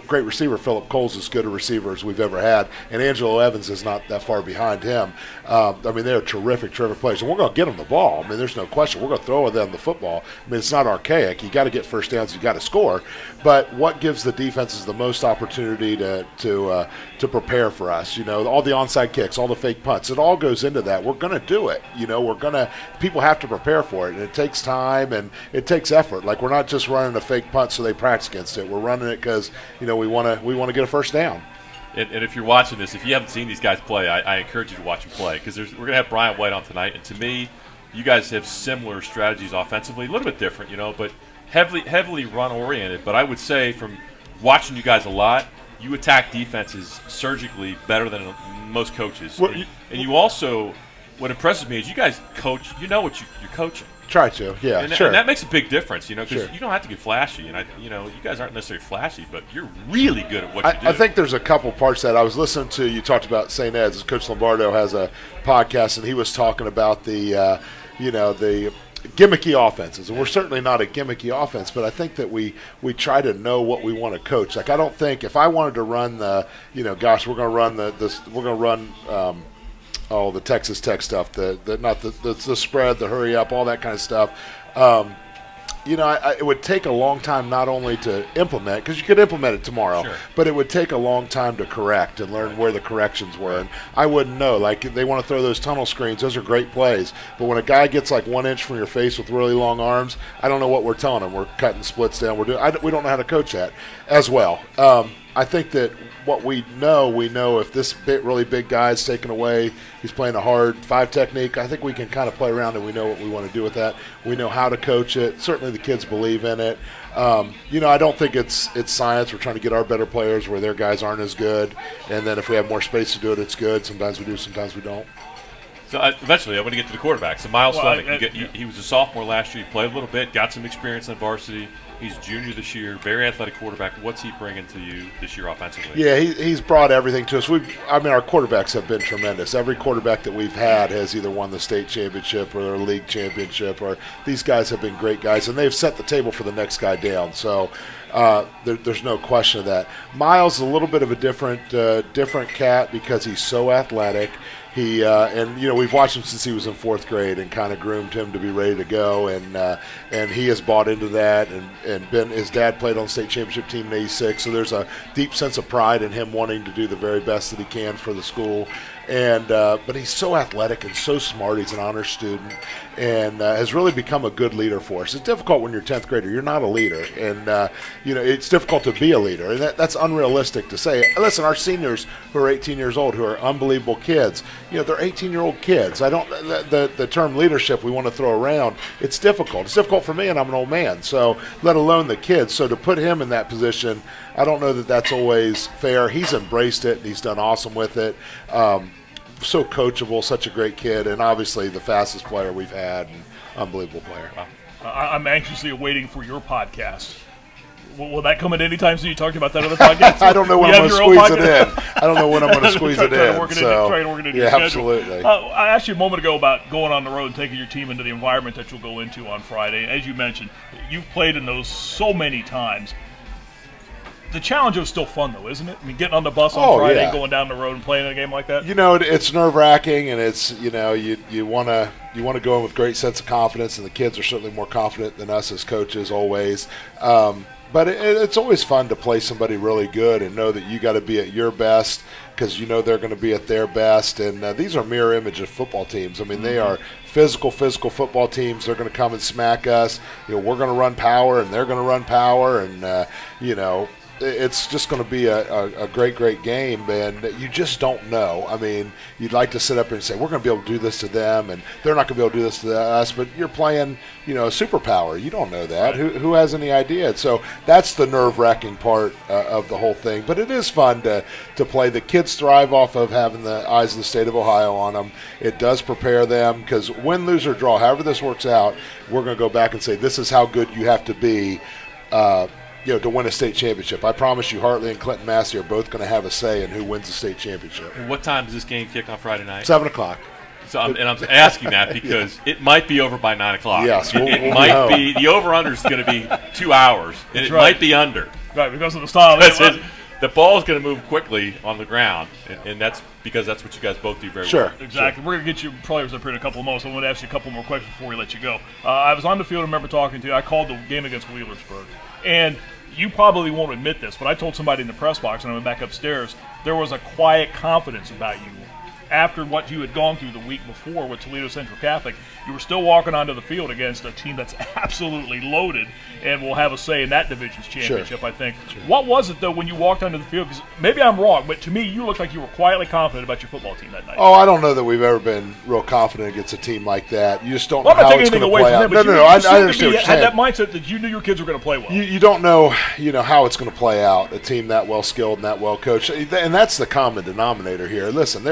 great receiver, Phillip Cole's, as good a receiver as we've ever had. And Angelo Evans is not that far behind him. They're terrific players. And we're going to get them the ball. I mean, there's no question. We're going to throw them the football. I mean, it's not archaic. You got to get first downs. You got to score. But what gives the defenses the most opportunity to prepare for us? All the onside kicks, all the fake punts. It all goes into that. We're going to do it. People have to prepare for it. And it takes time and it takes effort. Like, we're not just running a fake punt so they practice against it. We're running it because we want to get a first down. And if you're watching this, if you haven't seen these guys play, I encourage you to watch them play because we're going to have Brian White on tonight. And to me, you guys have similar strategies offensively, a little bit different, but heavily run-oriented. But I would say from watching you guys a lot, you attack defenses surgically better than most coaches. Well, and you also, what impresses me is you guys coach, what you're coaching. Try to, yeah, and sure. And that makes a big difference, because sure. You don't have to get flashy. And, you guys aren't necessarily flashy, but you're really good at what you do. I think there's a couple parts that I was listening to. You talked about St. Ed's. Coach Lombardo has a podcast, and he was talking about the gimmicky offenses. And we're certainly not a gimmicky offense, but I think that we try to know what we want to coach. Like, I don't think if I wanted to run the, we're going to run the Texas Tech stuff, the spread, the hurry up, all that kind of stuff. It would take a long time not only to implement, because you could implement it tomorrow, sure. but it would take a long time to correct and learn where the corrections were. And I wouldn't know. Like, they want to throw those tunnel screens. Those are great plays. But when a guy gets like 1 inch from your face with really long arms, I don't know what we're telling him. We're cutting splits down. We don't know how to coach that as well. I think that what we know if this really big guy is taken away, he's playing a hard 5 technique, I think we can kind of play around and we know what we want to do with that. We know how to coach it. Certainly the kids believe in it. I don't think it's science. We're trying to get our better players where their guys aren't as good. And then if we have more space to do it, it's good. Sometimes we do, sometimes we don't. So eventually, I want to get to the quarterback. So Miles Fleming, he was a sophomore last year. He played a little bit, got some experience on varsity. He's junior this year, very athletic quarterback. What's he bringing to you this year offensively? Yeah, he's brought everything to us. Our quarterbacks have been tremendous. Every quarterback that we've had has either won the state championship or their league championship, or these guys have been great guys, and they've set the table for the next guy down. So there's no question of that. Miles is a little bit of a different cat because he's so athletic. We've watched him since he was in 4th grade and kind of groomed him to be ready to go, and he has bought into that. And his dad played on the state championship team in '86, so there's a deep sense of pride in him wanting to do the very best that he can for the school. But he's so athletic and so smart. He's an honor student and has really become a good leader for us. It's difficult when you're a 10th grader. You're not a leader, and it's difficult to be a leader, and that's unrealistic to say. Listen, our seniors who are 18 years old, who are unbelievable kids, they're 18-year-old kids. The term leadership we want to throw around, it's difficult. It's difficult for me, and I'm an old man, so let alone the kids. So to put him in that position, I don't know that that's always fair. He's embraced it, and he's done awesome with it. So coachable, such a great kid, and obviously the fastest player we've had, and unbelievable player. I'm anxiously awaiting for your podcast. Will that come at any time soon? You talked about that other podcast? I don't know when I'm going to squeeze it in. I don't know when I'm going to squeeze it in. Try to work it into your schedule. Absolutely. I asked you a moment ago about going on the road and taking your team into the environment that you'll go into on Friday. As you mentioned, you've played in those so many times. The challenge is still fun, though, isn't it? I mean, getting on the bus on Friday, going down the road and playing a game like that. It's nerve-wracking, and it's you want to go in with great sense of confidence, and the kids are certainly more confident than us as coaches always. But it's always fun to play somebody really good and know that you got to be at your best because they're going to be at their best. And these are mirror image of football teams. I mean, they are physical football teams. They're going to come and smack us. We're going to run power, and they're going to run power, and it's just going to be a great game, and you just don't know. I mean, you'd like to sit up and say, we're going to be able to do this to them, and they're not going to be able to do this to us, but you're playing, a superpower. You don't know that. Right. Who has any idea? So that's the nerve-wracking part of the whole thing, but it is fun to play. The kids thrive off of having the eyes of the state of Ohio on them. It does prepare them because win, lose, or draw, however this works out, we're going to go back and say, this is how good you have to be to win a state championship. I promise you, Hartley and Clinton Massey are both going to have a say in who wins the state championship. And what time does this game kick on Friday night? 7 o'clock. So I'm asking that because it might be over by 9 o'clock. Yes, it might be. The over/under is going to be 2 hours, and it might be under. Right, because of the style. The ball is going to move quickly on the ground, and that's because that's what you guys both do very well. Exactly. We're going to get you players up here in a couple of moments. I want to ask you a couple more questions before we let you go. I was on the field. I remember talking to you. I called the game against Wheelersburg, and you probably won't admit this, but I told somebody in the press box, and I went back upstairs, there was a quiet confidence about you. After what you had gone through the week before with Toledo Central Catholic, you were still walking onto the field against a team that's absolutely loaded and will have a say in that division's championship, I think. What was it, though, when you walked onto the field? Because maybe I'm wrong, but to me, you looked like you were quietly confident about your football team that night. Oh, I don't know that we've ever been real confident against a team like that. You just don't know how it's going to play out. No, I understand what you're had that mindset that you knew your kids were going to play well. You don't know, how it's going to play out, a team that well-skilled and that well-coached. And that's the common denominator here. Listen,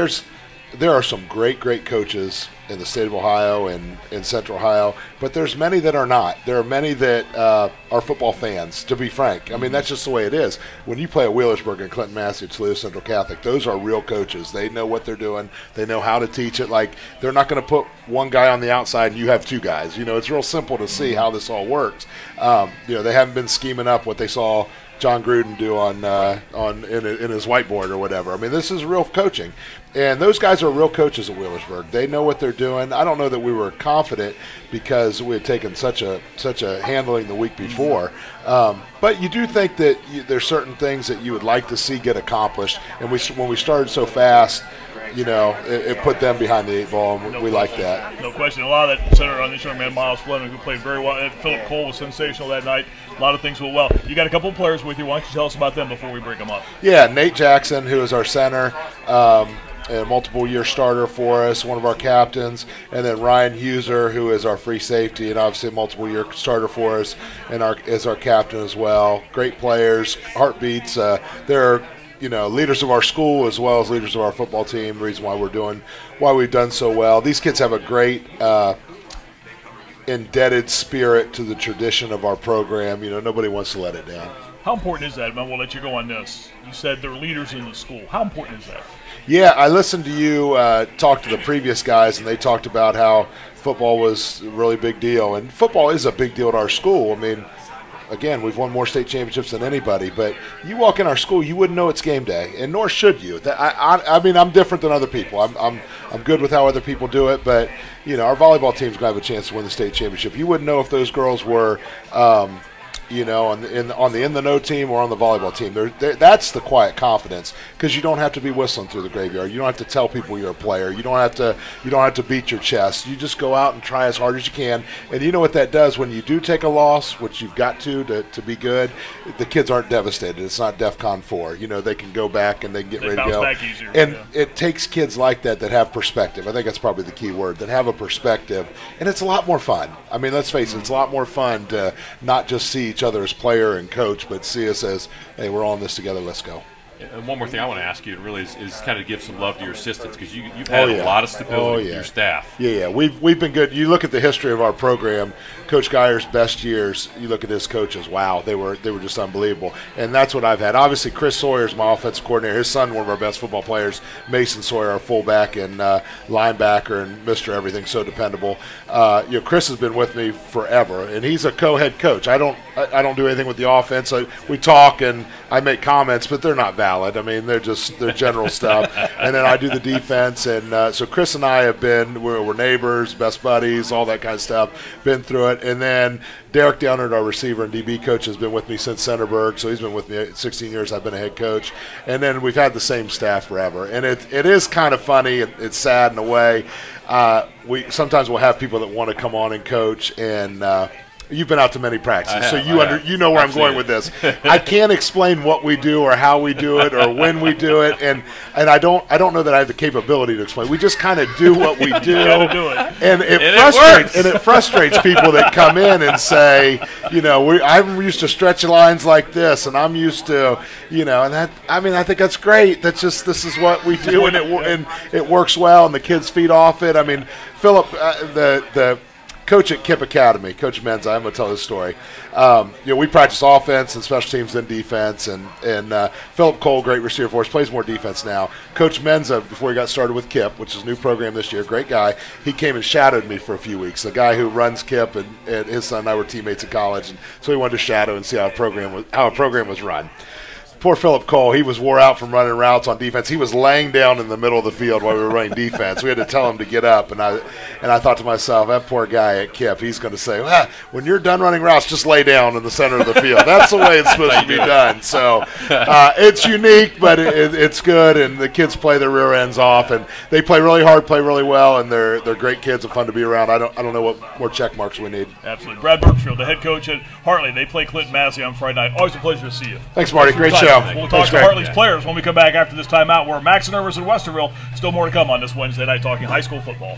there are some great coaches in the state of Ohio and in Central Ohio, but there's many that are not. There are many that are football fans, to be frank. I mean, that's just the way it is. When you play at Wheelersburg and Clinton Massey, Toledo Central Catholic, those are real coaches. They know what they're doing. They know how to teach it. Like, they're not going to put one guy on the outside and you have two guys. It's real simple to see how this all works. They haven't been scheming up what they saw John Gruden do in his whiteboard or whatever. I mean, this is real coaching. And those guys are real coaches at Wheelersburg. They know what they're doing. I don't know that we were confident because we had taken such a handling the week before. But you do think that there's certain things that you would like to see get accomplished. And when we started so fast, it put them behind the 8 ball, and we like that. No question. A lot of that centered on this young man, Miles Fleming, who played very well. Philip Cole was sensational that night. A lot of things went well. You got a couple of players with you. Why don't you tell us about them before we bring them up? Yeah, Nate Jackson, who is our center, a multiple-year starter for us, one of our captains, and then Ryan Huser, who is our free safety, and obviously a multiple-year starter for us, and is our captain as well. Great players, heartbeats. They're leaders of our school as well as leaders of our football team. The reason why we've done so well. These kids have a great indebted spirit to the tradition of our program. Nobody wants to let it down. How important is that? We'll let you go on this. You said they're leaders in the school. How important is that? Yeah, I listened to you talk to the previous guys, and they talked about how football was a really big deal. And football is a big deal at our school. I mean, again, we've won more state championships than anybody, but you walk in our school, you wouldn't know it's game day, and nor should you. I mean, I'm different than other people. I'm good with how other people do it, but our volleyball team's gonna have a chance to win the state championship. You wouldn't know if those girls were, on the in the know team or on the volleyball team. That's the quiet confidence, because you don't have to be whistling through the graveyard. You don't have to tell people you're a player. You don't have to beat your chest. You just go out and try as hard as you can. And you know what that does when you do take a loss, which you've got to be good. The kids aren't devastated. It's not DEFCON 4. They can go back and they can get ready to go. Back easier. And it takes kids like that have perspective. I think that's probably the key word, that have a perspective. And it's a lot more fun. I mean, let's face it, it's a lot more fun to not just see each other as player and coach, but see us as, hey, we're all in this together, let's go. And one more thing I want to ask you really is kind of give some love to your assistants, because you've had a lot of stability with your staff. Yeah, we've been good. You look at the history of our program, Coach Geyer's best years, you look at his coaches, wow, they were just unbelievable. And that's what I've had. Obviously, Chris Sawyer's my offensive coordinator. His son, one of our best football players, Mason Sawyer, our fullback and linebacker and Mr. Everything, so dependable. Chris has been with me forever, and he's a co-head coach. I don't do anything with the offense. We talk and I make comments, but they're not valid. I mean, they're general stuff. And then I do the defense, and so Chris and I have we're neighbors, best buddies, all that kind of stuff. Been through it. And then Derek Downard, our receiver and DB coach, has been with me since Centerburg, so he's been with me 16 years. I've been a head coach. And then we've had the same staff forever. And it is kind of funny. It's sad in a way. Sometimes we'll have people that want to come on and coach, and you've been out to many practices, so you know where I'm going with this. I can't explain what we do or how we do it or when we do it, and I don't know that I have the capability to explain. We just kind of do what we do, and it frustrates people that come in and say, I'm used to stretch lines like this, and I'm used to, and that. I mean, I think that's great. This is what we do, and it works well, and the kids feed off it. I mean, Philip, the coach at Kip Academy, Coach Menza, I'm going to tell this story. We practice offense and special teams, then defense, and Philip Cole, great receiver for us, plays more defense now. Coach Menza, before he got started with Kip, which is a new program this year, great guy, he came and shadowed me for a few weeks. The guy who runs Kip and his son and I were teammates in college, and so he wanted to shadow and see how a program was run. Poor Philip Cole, he was wore out from running routes on defense. He was laying down in the middle of the field while we were running defense. We had to tell him to get up, and I thought to myself, that poor guy at Kip, he's going to say, when you're done running routes, just lay down in the center of the field. That's the way it's supposed to be done. So it's unique, but it's good, and the kids play their rear ends off, and they play really hard, play really well, and they're great kids and fun to be around. I don't know what more check marks we need. Absolutely. Brad Birchfield, the head coach at Hartley. They play Clinton Massey on Friday night. Always a pleasure to see you. Thanks, Marty. Great show. We'll talk to Hartley's players when we come back after this timeout. We're Max and Irvers in Westerville. Still more to come on this Wednesday night talking high school football.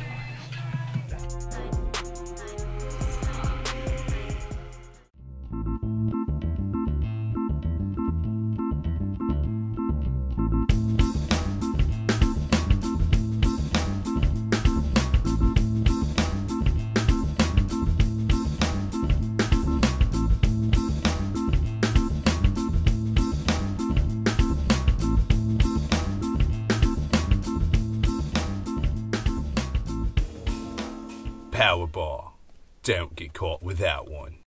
Powerball. Don't get caught without one.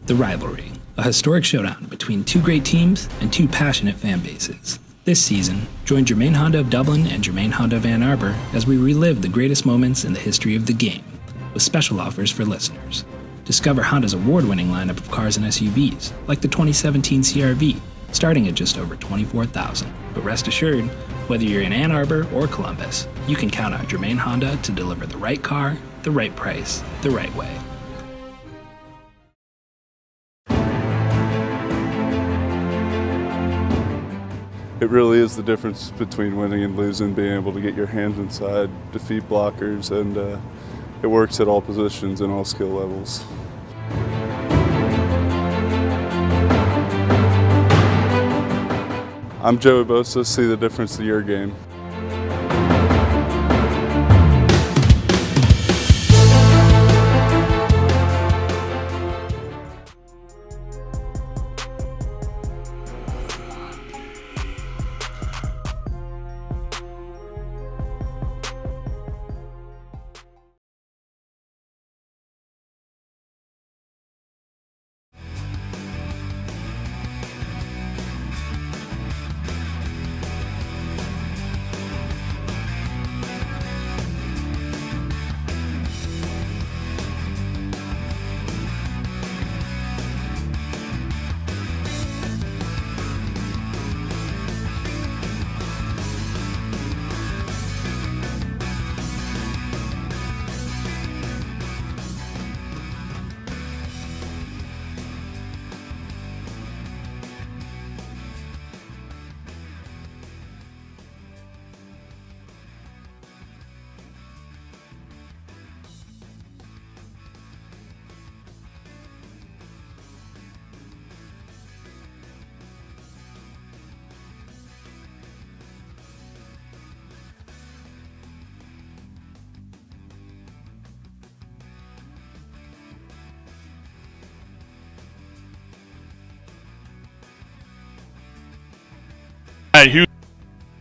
The Rivalry, a historic showdown between two great teams and two passionate fan bases. This season, join Germain Honda of Dublin and Germain Honda of Ann Arbor as we relive the greatest moments in the history of the game, with special offers for listeners. Discover Honda's award-winning lineup of cars and SUVs, like the 2017 CR-V, starting at just over $24,000. But rest assured, Whether you're in Ann Arbor or Columbus, you can count on Germain Honda to deliver the right car, the right price, the right way. It really is the difference between winning and losing, being able to get your hands inside, defeat blockers, and it works at all positions and all skill levels. I'm Joey Bosa. See the difference to your game.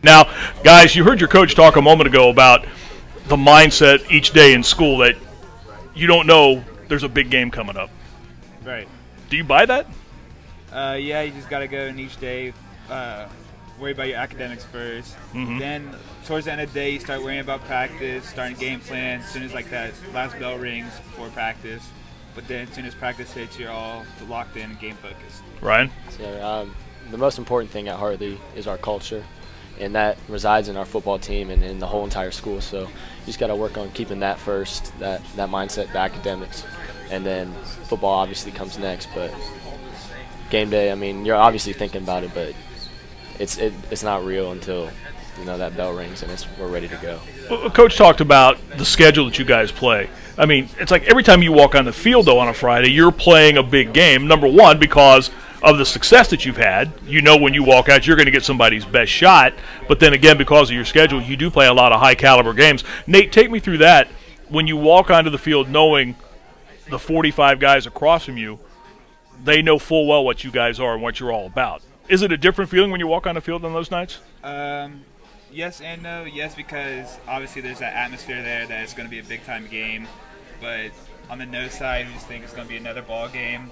Now, guys, you heard your coach talk a moment ago about the mindset each day in school that you don't know there's a big game coming up. Right. Do you buy that? Yeah, you just got to go in each day, worry about your academics first. Mm-hmm. Then, towards the end of the day, you start worrying about practice, starting game plan as soon as like that last bell rings before practice. But then as soon as practice hits, you're all locked in and game focused. Ryan? So, the most important thing at Hartley is our culture, and that resides in our football team and in the whole entire school. So you just got to work on keeping that first, that mindset, the academics, and then football obviously comes next. But game day, I mean, you're obviously thinking about it, but it's not real until that bell rings and we're ready to go. Well, Coach talked about the schedule that you guys play. I mean, it's like every time you walk on the field, though, on a Friday, you're playing a big game. Number one, because of the success that you've had, when you walk out, you're going to get somebody's best shot. But then again, because of your schedule, you do play a lot of high-caliber games. Nate, take me through that. When you walk onto the field knowing the 45 guys across from you, they know full well what you guys are and what you're all about. Is it a different feeling when you walk on the field on those nights? Yes and no. Yes, because obviously there's that atmosphere there that it's going to be a big-time game. But on the no side, we just think it's going to be another ball game.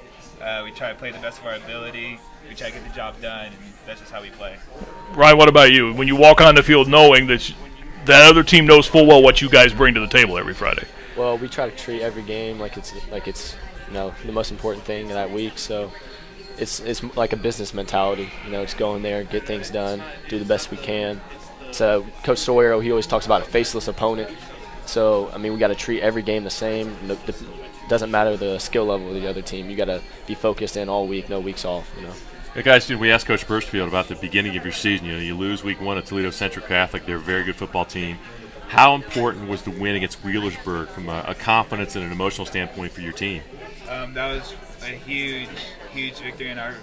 We try to play the best of our ability. We try to get the job done, and that's just how we play. Ryan, what about you? When you walk on the field knowing that that other team knows full well what you guys bring to the table every Friday? Well, we try to treat every game like it's the most important thing that week. So it's like a business mentality. Just go in there, get things done, do the best we can. So Coach Sawyer, he always talks about a faceless opponent. So I mean, we got to treat every game the same. Doesn't matter the skill level of the other team. You got to be focused in all week, no weeks off. Hey guys, we asked Coach Burstfield about the beginning of your season. You lose week 1 at Toledo Central Catholic. They're a very good football team. How important was the win against Wheelersburg from a confidence and an emotional standpoint for your team? That was a huge victory on our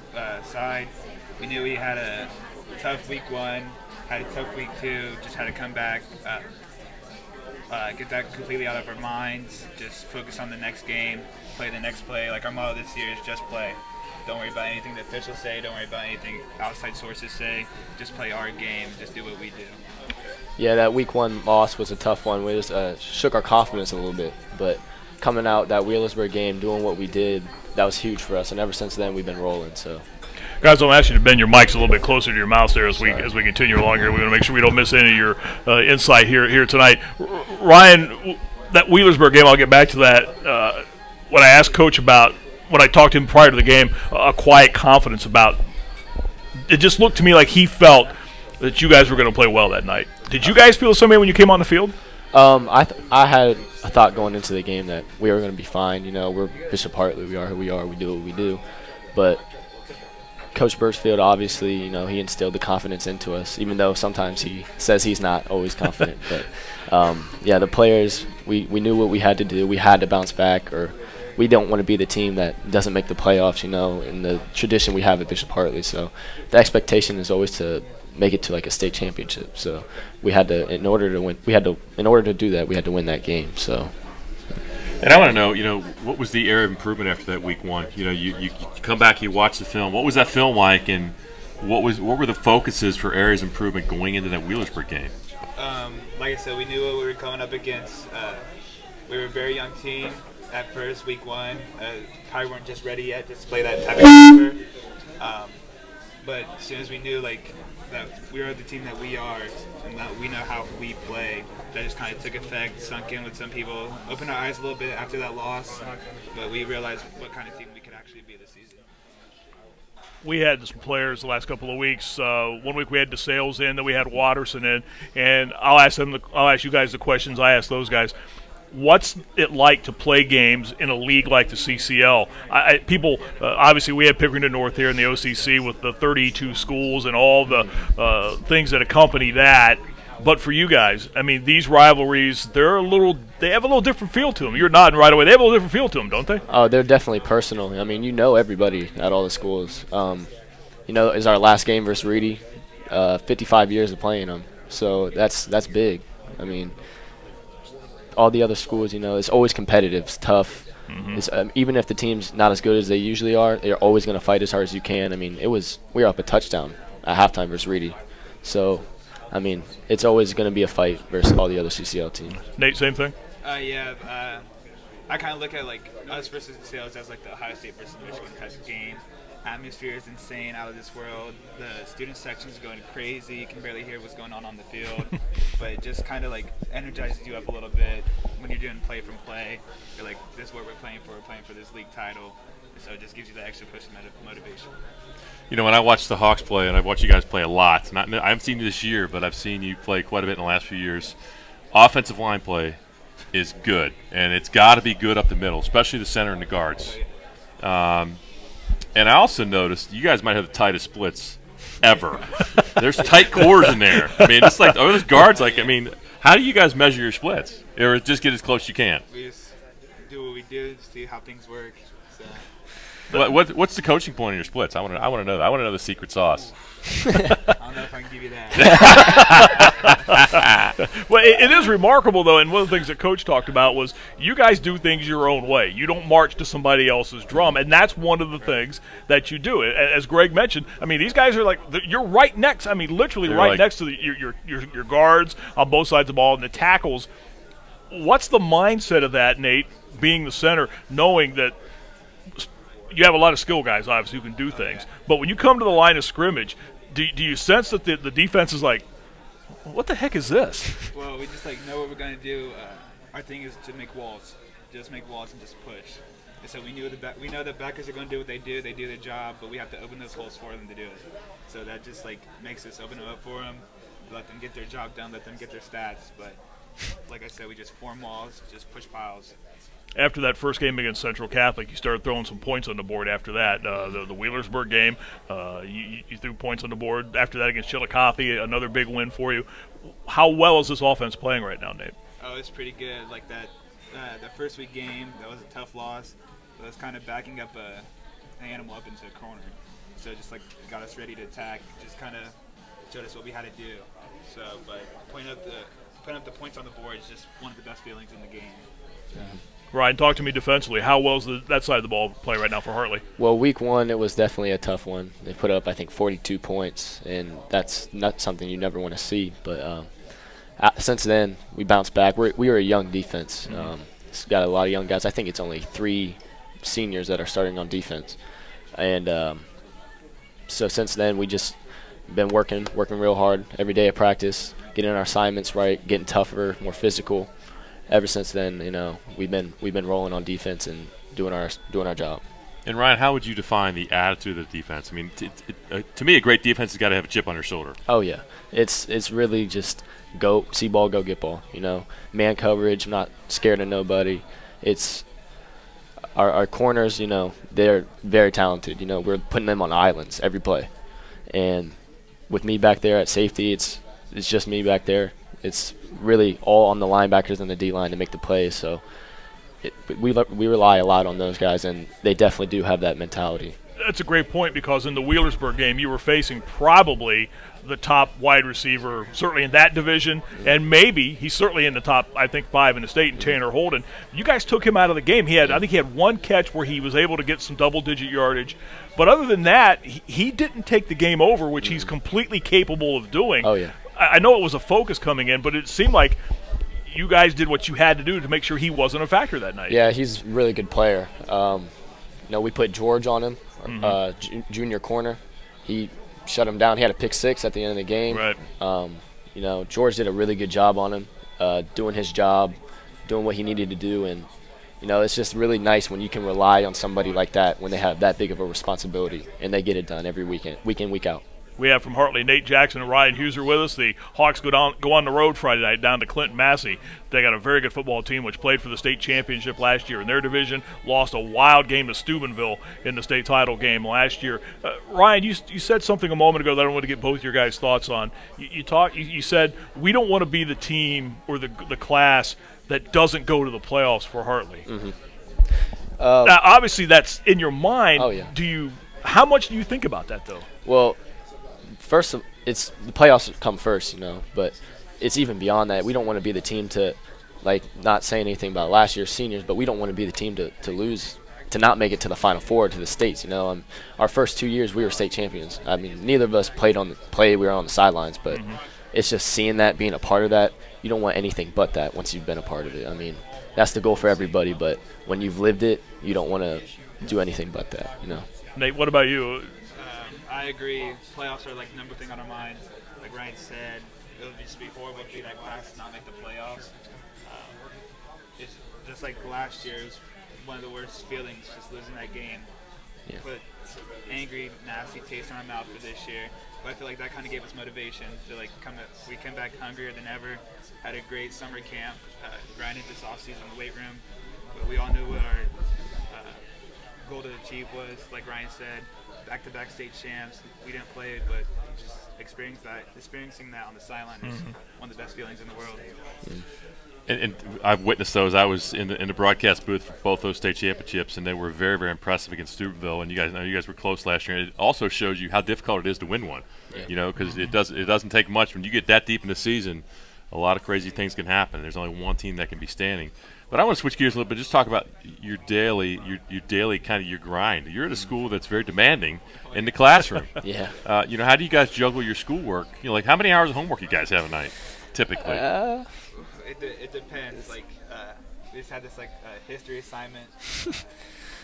side. We knew we had a tough week 1, had a tough week 2, just had to come back, get that completely out of our minds, just focus on the next game, play the next play. Like our motto this year is just play. Don't worry about anything the officials say, don't worry about anything outside sources say, just play our game, just do what we do. Yeah, that week 1 loss was a tough one. We just shook our confidence a little bit, but coming out that Wheelersburg game, doing what we did, that was huge for us, and ever since then we've been rolling. So, guys, I'll ask you to bend your mics a little bit closer to your mouth there as we continue along here. We want to make sure we don't miss any of your insight here tonight. Ryan, that Wheelersburg game, I'll get back to that. When I asked Coach about, when I talked to him prior to the game, a quiet confidence about. It just looked to me like he felt that you guys were going to play well that night. Did you guys feel the same way when you came on the field? I had a thought going into the game that we were going to be fine. You know, we're Bishop Hartley. We are who we are. We do what we do. But Coach Birchfield, obviously, you know, he instilled the confidence into us, even though sometimes he says he's not always confident. But, yeah, the players, we knew what we had to do. We had to bounce back, or we don't want to be the team that doesn't make the playoffs, you know, in the tradition we have at Bishop Hartley. So the expectation is always to make it to like a state championship. So we had to, in order to do that, we had to win that game. So. And I want to know, you know, what was the area of improvement after that week one? You know, you come back, you watch the film. What was that film like, and what were the focuses for areas of improvement going into that Wheelersburg game? Like I said, we knew what we were coming up against. We were a very young team at first, week one. Probably weren't just ready yet to play that type of game. But as soon as we knew, like, that we are the team that we are, and that we know how we play, that just kind of took effect, sunk in with some people, opened our eyes a little bit after that loss, but we realized what kind of team we could actually be this season. We had some players the last couple of weeks. 1 week we had DeSales in, then we had Watterson in, and I'll ask you guys the questions I asked those guys. What's it like to play games in a league like the CCL? People, obviously, we have Pickerington North here in the OCC with the 32 schools and all the things that accompany that. But for you guys, I mean, these rivalries, they have a little different feel to them. You're nodding right away. They have a little different feel to them, don't they? Oh, they're definitely personal. I mean, you know everybody at all the schools. You know, it's our last game versus Reedy. 55 years of playing them, so that's big. I mean, all the other schools, you know, it's always competitive. It's tough. Mm-hmm. It's, even if the team's not as good as they usually are, they're always going to fight as hard as you can. I mean, we were up a touchdown at halftime versus Reedy. So, I mean, it's always going to be a fight versus all the other CCL teams. Nate, same thing? Yeah, I kind of look at, like, us versus the sales as, like, the Ohio State versus Michigan type of game. Atmosphere is insane, out of this world. The student section is going crazy. You can barely hear what's going on the field. But it just kind of, like, energizes you up a little bit when you're doing play from play. You're like, this is what we're playing for. We're playing for this league title. So it just gives you that extra push and motivation. You know, when I watch the Hawks play, and I've watched you guys play a lot, I haven't seen you this year, but I've seen you play quite a bit in the last few years. Offensive line play is good, and it's got to be good up the middle, especially the center and the guards. And I also noticed you guys might have the tightest splits ever. There's tight cores in there. I mean, it's like, are those guards, like, I mean, how do you guys measure your splits? Or just get as close as you can? We just do what we do, see how things work. So. What's the coaching point in your splits? I want to know that. I want to know the secret sauce. I don't know if I can give you that. Well, it is remarkable, though, and one of the things that Coach talked about was you guys do things your own way. You don't march to somebody else's drum, and that's one of the things that you do. As Greg mentioned, I mean, these guys are like, you're right next, I mean, literally right next to your guards on both sides of the ball and the tackles. What's the mindset of that, Nate, being the center, knowing that you have a lot of skill guys, obviously, who can do things. Yeah. But when you come to the line of scrimmage, do you sense that the defense is like, what the heck is this? Well, we just, like, know what we're going to do. Our thing is to make walls. Just make walls and just push. And so we know the backers are going to do what they do. They do their job, but we have to open those holes for them to do it. So that just, like, makes us open them up for them, let them get their job done, let them get their stats. But like I said, we just form walls, just push piles. After that first game against Central Catholic, you started throwing some points on the board after that. The Wheelersburg game, you threw points on the board. After that against Chillicothe, another big win for you. How well is this offense playing right now, Nate? Oh, it's pretty good. Like that, the first week game, that was a tough loss. It was kind of backing up an animal up into a corner. So just like got us ready to attack, just kind of showed us what we had to do. So, but putting up the points on the board is just one of the best feelings in the game. So. Ryan, talk to me defensively. How well is that side of the ball play right now for Hartley? Well, week one, it was definitely a tough one. They put up, I think, 42 points, and that's not something you never want to see. But since then, we bounced back. We were a young defense. It's got a lot of young guys. I think it's only 3 seniors that are starting on defense. And so since then, we just been working real hard every day at practice, getting our assignments right, getting tougher, more physical. Ever since then, you know, we've been rolling on defense and doing our job. And Ryan, how would you define the attitude of the defense? I mean, to me, a great defense has got to have a chip on their shoulder. Oh yeah, it's really just go see ball, go get ball. You know, man coverage. I'm not scared of nobody. It's our corners. You know, they're very talented. You know, we're putting them on islands every play, and with me back there at safety, it's just me back there. It's really all on the linebackers and the D line to make the plays. So we rely a lot on those guys, and they definitely do have that mentality. That's a great point, because in the Wheelersburg game, you were facing probably the top wide receiver, certainly in that division, and maybe he's certainly in the top, I think, 5 in the state, in Tanner Holden. You guys took him out of the game. I think he had one catch where he was able to get some double-digit yardage. But other than that, he didn't take the game over, which he's completely capable of doing. Oh, yeah. I know it was a focus coming in, but it seemed like you guys did what you had to do to make sure he wasn't a factor that night. Yeah, he's a really good player. We put George on him, junior corner. He shut him down. He had a pick 6 at the end of the game. Right. George did a really good job on him, doing his job, doing what he needed to do. And, it's just really nice when you can rely on somebody like that when they have that big of a responsibility and they get it done every week in, week out. We have from Hartley Nate Jackson and Ryan Huser with us. The Hawks go on the road Friday night down to Clinton Massey. They got a very good football team which played for the state championship last year in their division, lost a wild game to Steubenville in the state title game last year. Ryan, you said something a moment ago that I want to get both your guys' thoughts on. You said we don't want to be the team or the class that doesn't go to the playoffs for Hartley. Mm-hmm. Now, obviously that's in your mind. Oh, yeah. How much do you think about that, though? Well, first, it's the playoffs come first, but it's even beyond that. We don't want to be the team to, not saying anything about last year's seniors, but we don't want to be the team to lose, to not make it to the Final Four, to the states. Our first 2 years we were state champions. I mean, neither of us played. We were on the sidelines, but it's just seeing that, being a part of that. You don't want anything but that once you've been a part of it. I mean, that's the goal for everybody, but when you've lived it, you don't want to do anything but that. Nate, what about you? I agree. Playoffs are number thing on our minds. Like Ryan said, it would just be horrible to be that class to not make the playoffs. It's just like last year, it was one of the worst feelings, just losing that game. Yeah. Put angry, nasty taste in our mouth for this year. But I feel like that kind of gave us motivation to we came back hungrier than ever. Had a great summer camp, grinded this offseason in the weight room. But we all knew what our goal to achieve was. Like Ryan said, back-to-back state champs. We didn't play it, but just experiencing that on the sideline is one of the best feelings in the world. And I've witnessed those. I was in the broadcast booth for both those state championships, and they were very, very impressive against Steubenville. And you guys were close last year. And it also shows you how difficult it is to win one. Yeah. Because it doesn't take much when you get that deep in the season. A lot of crazy things can happen. There's only one team that can be standing. But I want to switch gears a little bit. Just talk about your daily kind of your grind. You're at a school that's very demanding in the classroom. Yeah. How do you guys juggle your schoolwork? How many hours of homework you guys have a night, typically? It depends. We just had this history assignment.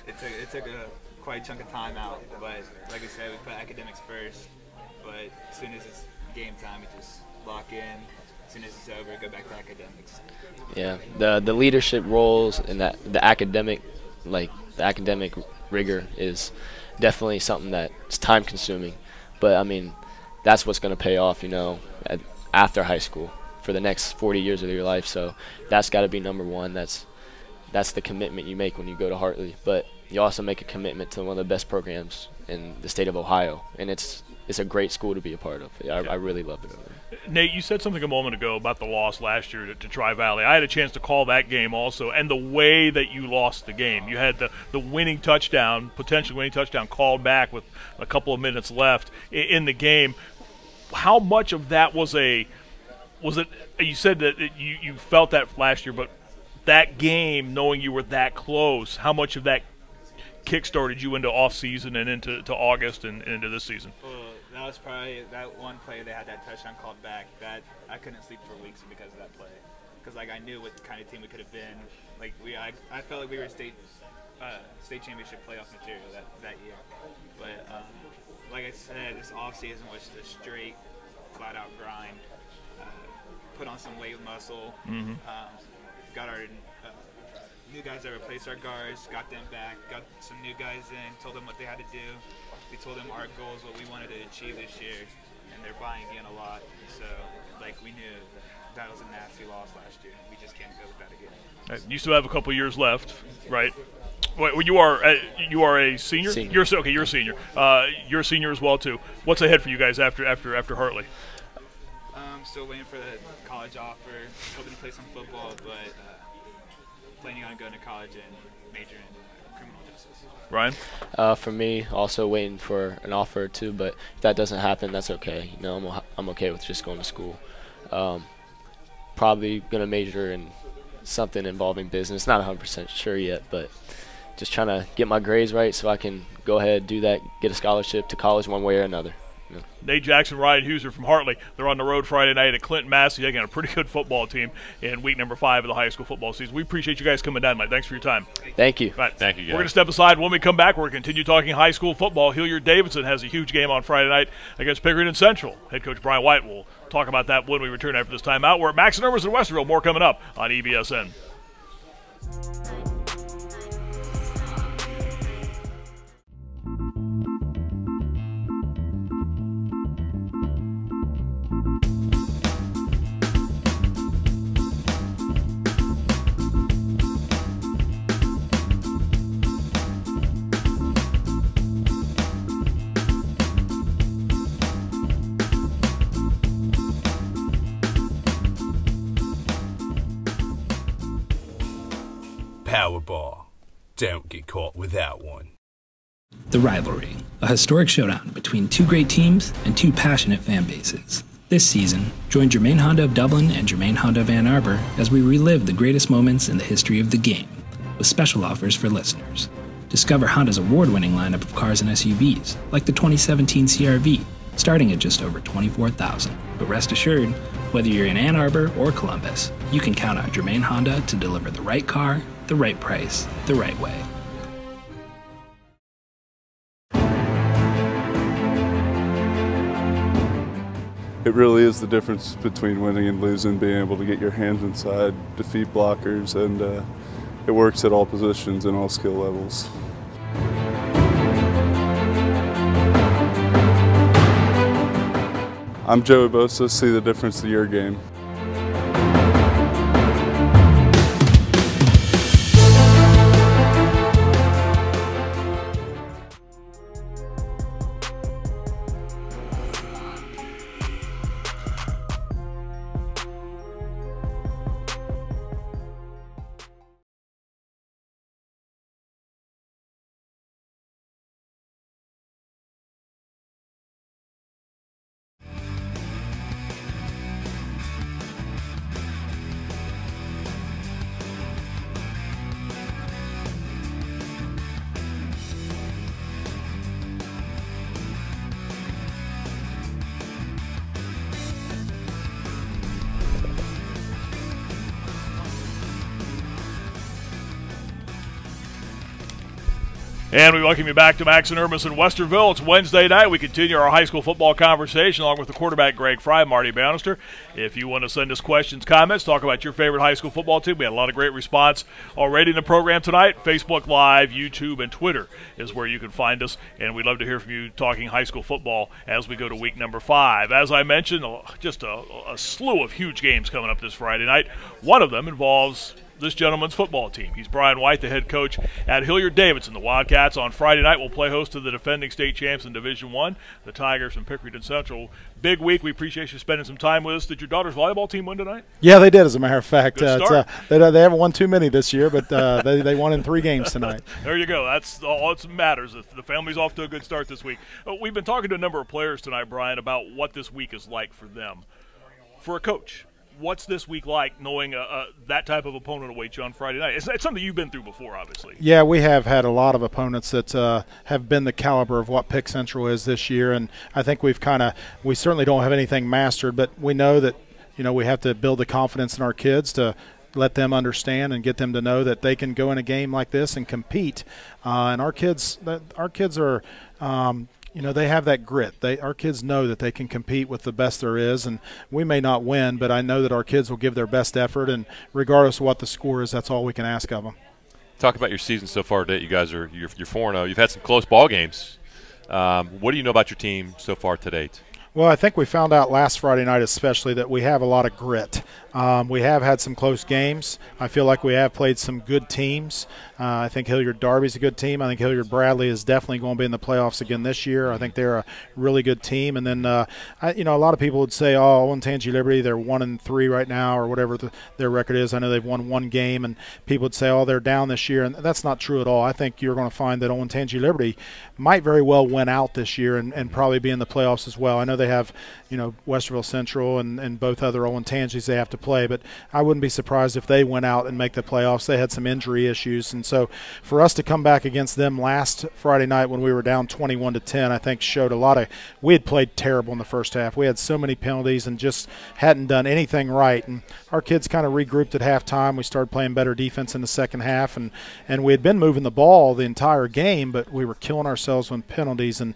It took a quite a chunk of time out, but like I said, we put academics first. But as soon as it's game time, we just lock in. As soon as it's over, go back to academics. Yeah, the leadership roles and the academic rigor is definitely something that's time consuming. But I mean, that's what's going to pay off, after high school for the next 40 years of your life. So that's got to be number one. That's the commitment you make when you go to Hartley. But you also make a commitment to one of the best programs in the state of Ohio, and it's a great school to be a part of. I really love it over there. Nate, you said something a moment ago about the loss last year to Tri-Valley. I had a chance to call that game also, and the way that you lost the game. You had the winning touchdown, potentially winning touchdown, called back with a couple of minutes left in the game. How much of that was it? You said that you felt that last year, but that game, knowing you were that close, how much of that kick-started you into off-season and into August and into this season? Well, that was probably that one play they had that touchdown called back. That I couldn't sleep for weeks because of that play. Because I knew what kind of team we could have been. I felt like we were state championship playoff material that year. But like I said, this off season was just a straight, flat out grind. Put on some weight muscle. Got our new guys that replaced our guards, got them back, got some new guys in, told them what they had to do. We told them our goals, what we wanted to achieve this year, and they're buying in a lot. So, like, we knew that was a nasty loss last year. We just can't go with that again. You still have a couple years left, right? Wait, you are a senior? Senior. You're a senior. You're a senior as well too. What's ahead for you guys after Hartley? Still waiting for the college offer. Hoping to play some football, but planning on going to college and majoring in criminal justice. Ryan? For me, also waiting for an offer too, but if that doesn't happen, that's okay. You know, I'm okay with just going to school. Probably gonna major in something involving business. Not 100% sure yet, but just trying to get my grades right so I can go ahead, do that, get a scholarship to college one way or another. Yeah. Nate Jackson, Ryan Huser from Hartley. They're on the road Friday night at Clinton, Massey, taking a pretty good football team in week number 5 of the high school football season. We appreciate you guys coming down tonight. Thanks for your time. Thank you. Right. Thank you, guys. We're going to step aside. When we come back, we're going to continue talking high school football. Hilliard-Davidson has a huge game on Friday night against Pickerington Central. Head coach Brian White will talk about that when we return after this timeout. We're at Max and Irma's in Westerville. More coming up on EBSN. Powerball. Don't get caught without one. The Rivalry, a historic showdown between two great teams and two passionate fan bases. This season, join Germain Honda of Dublin and Germain Honda of Ann Arbor as we relive the greatest moments in the history of the game, with special offers for listeners. Discover Honda's award-winning lineup of cars and SUVs, like the 2017 CR-V, starting at just over $24,000. But rest assured, whether you're in Ann Arbor or Columbus, you can count on Germain Honda to deliver the right car, the right price, the right way. It really is the difference between winning and losing, being able to get your hands inside, defeat blockers, and it works at all positions and all skill levels. I'm Joey Bosa. See the difference to your game. And we welcome you back to Max and Irma's in Westerville. It's Wednesday night. We continue our high school football conversation along with the quarterback, Greg Frey, Marty Bannister. If you want to send us questions, comments, talk about your favorite high school football team, we had a lot of great response already in the program tonight. Facebook Live, YouTube, and Twitter is where you can find us. And we'd love to hear from you talking high school football as we go to week number 5. As I mentioned, just a slew of huge games coming up this Friday night. One of them involves this gentleman's football team. He's Brian White, the head coach at Hilliard-Davidson. The Wildcats on Friday night will play host to the defending state champs in Division I, the Tigers from Pickerington Central. Big week. We appreciate you spending some time with us. Did your daughter's volleyball team win tonight? Yeah, they did, as a matter of fact. Good start. They haven't won too many this year, but they won in 3 games tonight. There you go. That's all that matters. The family's off to a good start this week. We've been talking to a number of players tonight, Brian, about what this week is like for them. For a coach, what's this week like knowing that type of opponent awaits you on Friday night? It's something you've been through before, obviously. Yeah, we have had a lot of opponents that have been the caliber of what Pick Central is this year, and I think we certainly don't have anything mastered, but we know that we have to build the confidence in our kids to let them understand and get them to know that they can go in a game like this and compete. And our kids are they have that grit. Our kids know that they can compete with the best there is, and we may not win, but I know that our kids will give their best effort, and regardless of what the score is, that's all we can ask of them. Talk about your season so far today. You guys you're 4-0. You've had some close ball games. What do you know about your team so far to date? Well, I think we found out last Friday night especially that we have a lot of grit. We have had some close games. I feel like we have played some good teams. I think Hilliard-Darby's a good team. I think Hilliard-Bradley is definitely going to be in the playoffs again this year. I think they're a really good team. And then, a lot of people would say, oh, Olentangy Liberty, they're 1-3 right now or whatever their record is. I know they've won one game, and people would say, oh, they're down this year. And that's not true at all. I think you're going to find that Olentangy Liberty might very well win out this year and probably be in the playoffs as well. I know they have, Westerville Central and both other Olentangys they have to play, but I wouldn't be surprised if they went out and make the playoffs. They had some injury issues, and so for us to come back against them last Friday night when we were down 21-10, I think showed a lot of – we had played terrible in the first half. We had so many penalties and just hadn't done anything right, and our kids kind of regrouped at halftime. We started playing better defense in the second half, and we had been moving the ball the entire game, but we were killing ourselves with penalties, and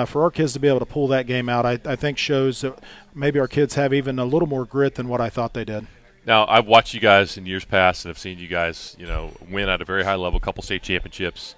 for our kids to be able to pull that game out, I think shows that maybe our kids have even a little more grit than what I thought they did. Now, I've watched you guys in years past and have seen you guys, win at a very high level, a couple state championships.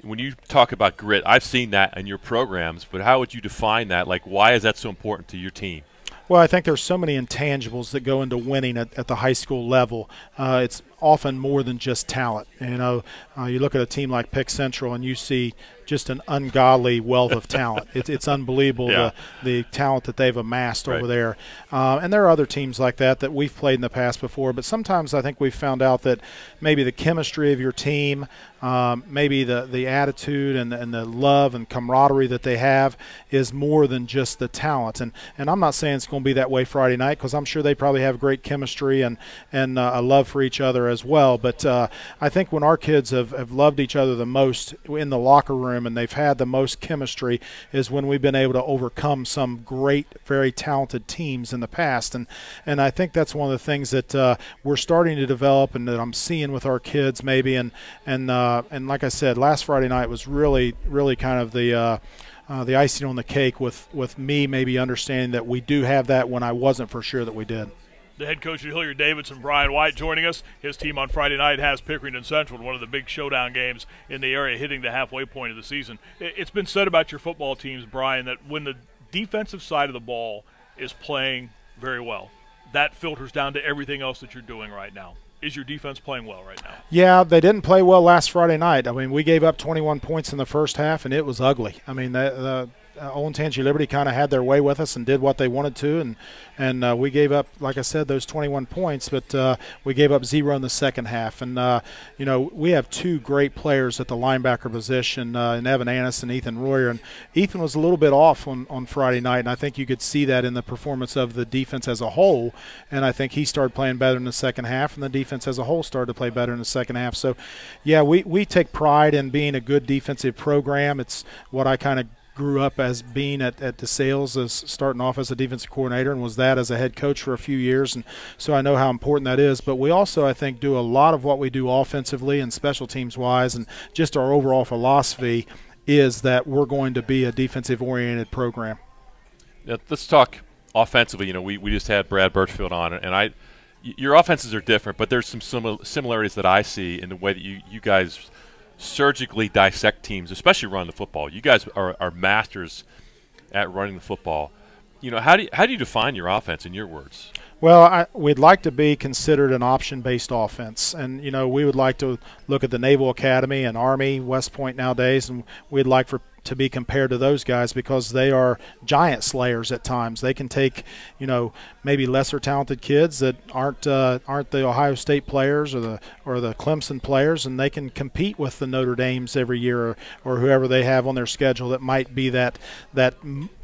When you talk about grit, I've seen that in your programs, but how would you define that? Like, why is that so important to your team? Well, I think there's so many intangibles that go into winning at the high school level. It's often more than just talent. You look at a team like Pick Central and you see just an ungodly wealth of talent. It's unbelievable the talent that they've amassed over there. And there are other teams like that we've played in the past before, but sometimes I think we've found out that maybe the chemistry of your team, maybe the attitude and the love and camaraderie that they have is more than just the talent. And I'm not saying it's going to be that way Friday night, because I'm sure they probably have great chemistry and a love for each other as well. But I think when our kids have loved each other the most in the locker room and they've had the most chemistry is when we've been able to overcome some great, very talented teams in the past. And I think that's one of the things that we're starting to develop and that I'm seeing with our kids maybe. And like I said, last Friday night was really, really kind of the icing on the cake with me maybe understanding that we do have that when I wasn't for sure that we did. The head coach of Hilliard-Davidson, Brian White, joining us. His team on Friday night has Pickerington Central, one of the big showdown games in the area, hitting the halfway point of the season. It's been said about your football teams, Brian, that when the defensive side of the ball is playing very well, that filters down to everything else that you're doing right now. Is your defense playing well right now? Yeah, they didn't play well last Friday night. I mean, we gave up 21 points in the first half, and it was ugly. I mean, Olentangy Liberty kind of had their way with us and did what they wanted to, and we gave up, like I said, those 21 points, but we gave up 0 in the second half. And, we have two great players at the linebacker position, in Evan Annis and Ethan Royer. And Ethan was a little bit off on Friday night, and I think you could see that in the performance of the defense as a whole. And I think he started playing better in the second half, and the defense as a whole started to play better in the second half. So, yeah, we take pride in being a good defensive program. It's what I kind of grew up as being at DeSales, as starting off as a defensive coordinator, and was that as a head coach for a few years, and so I know how important that is. But we also, I think, do a lot of what we do offensively and special teams wise, and just our overall philosophy is that we're going to be a defensive oriented program. Now, let's talk offensively. We just had Brad Birchfield on, and your offenses are different, but there's some similarities that I see in the way that you guys surgically dissect teams, especially running the football. You guys are masters at running the football. How do you define your offense in your words? Well, we'd like to be considered an option-based offense, and we would like to look at the Naval Academy and Army, West Point nowadays, and we'd like to be compared to those guys because they are giant slayers at times. They can take, maybe lesser talented kids that aren't the Ohio State players or the Clemson players, and they can compete with the Notre Dames every year or whoever they have on their schedule that might be that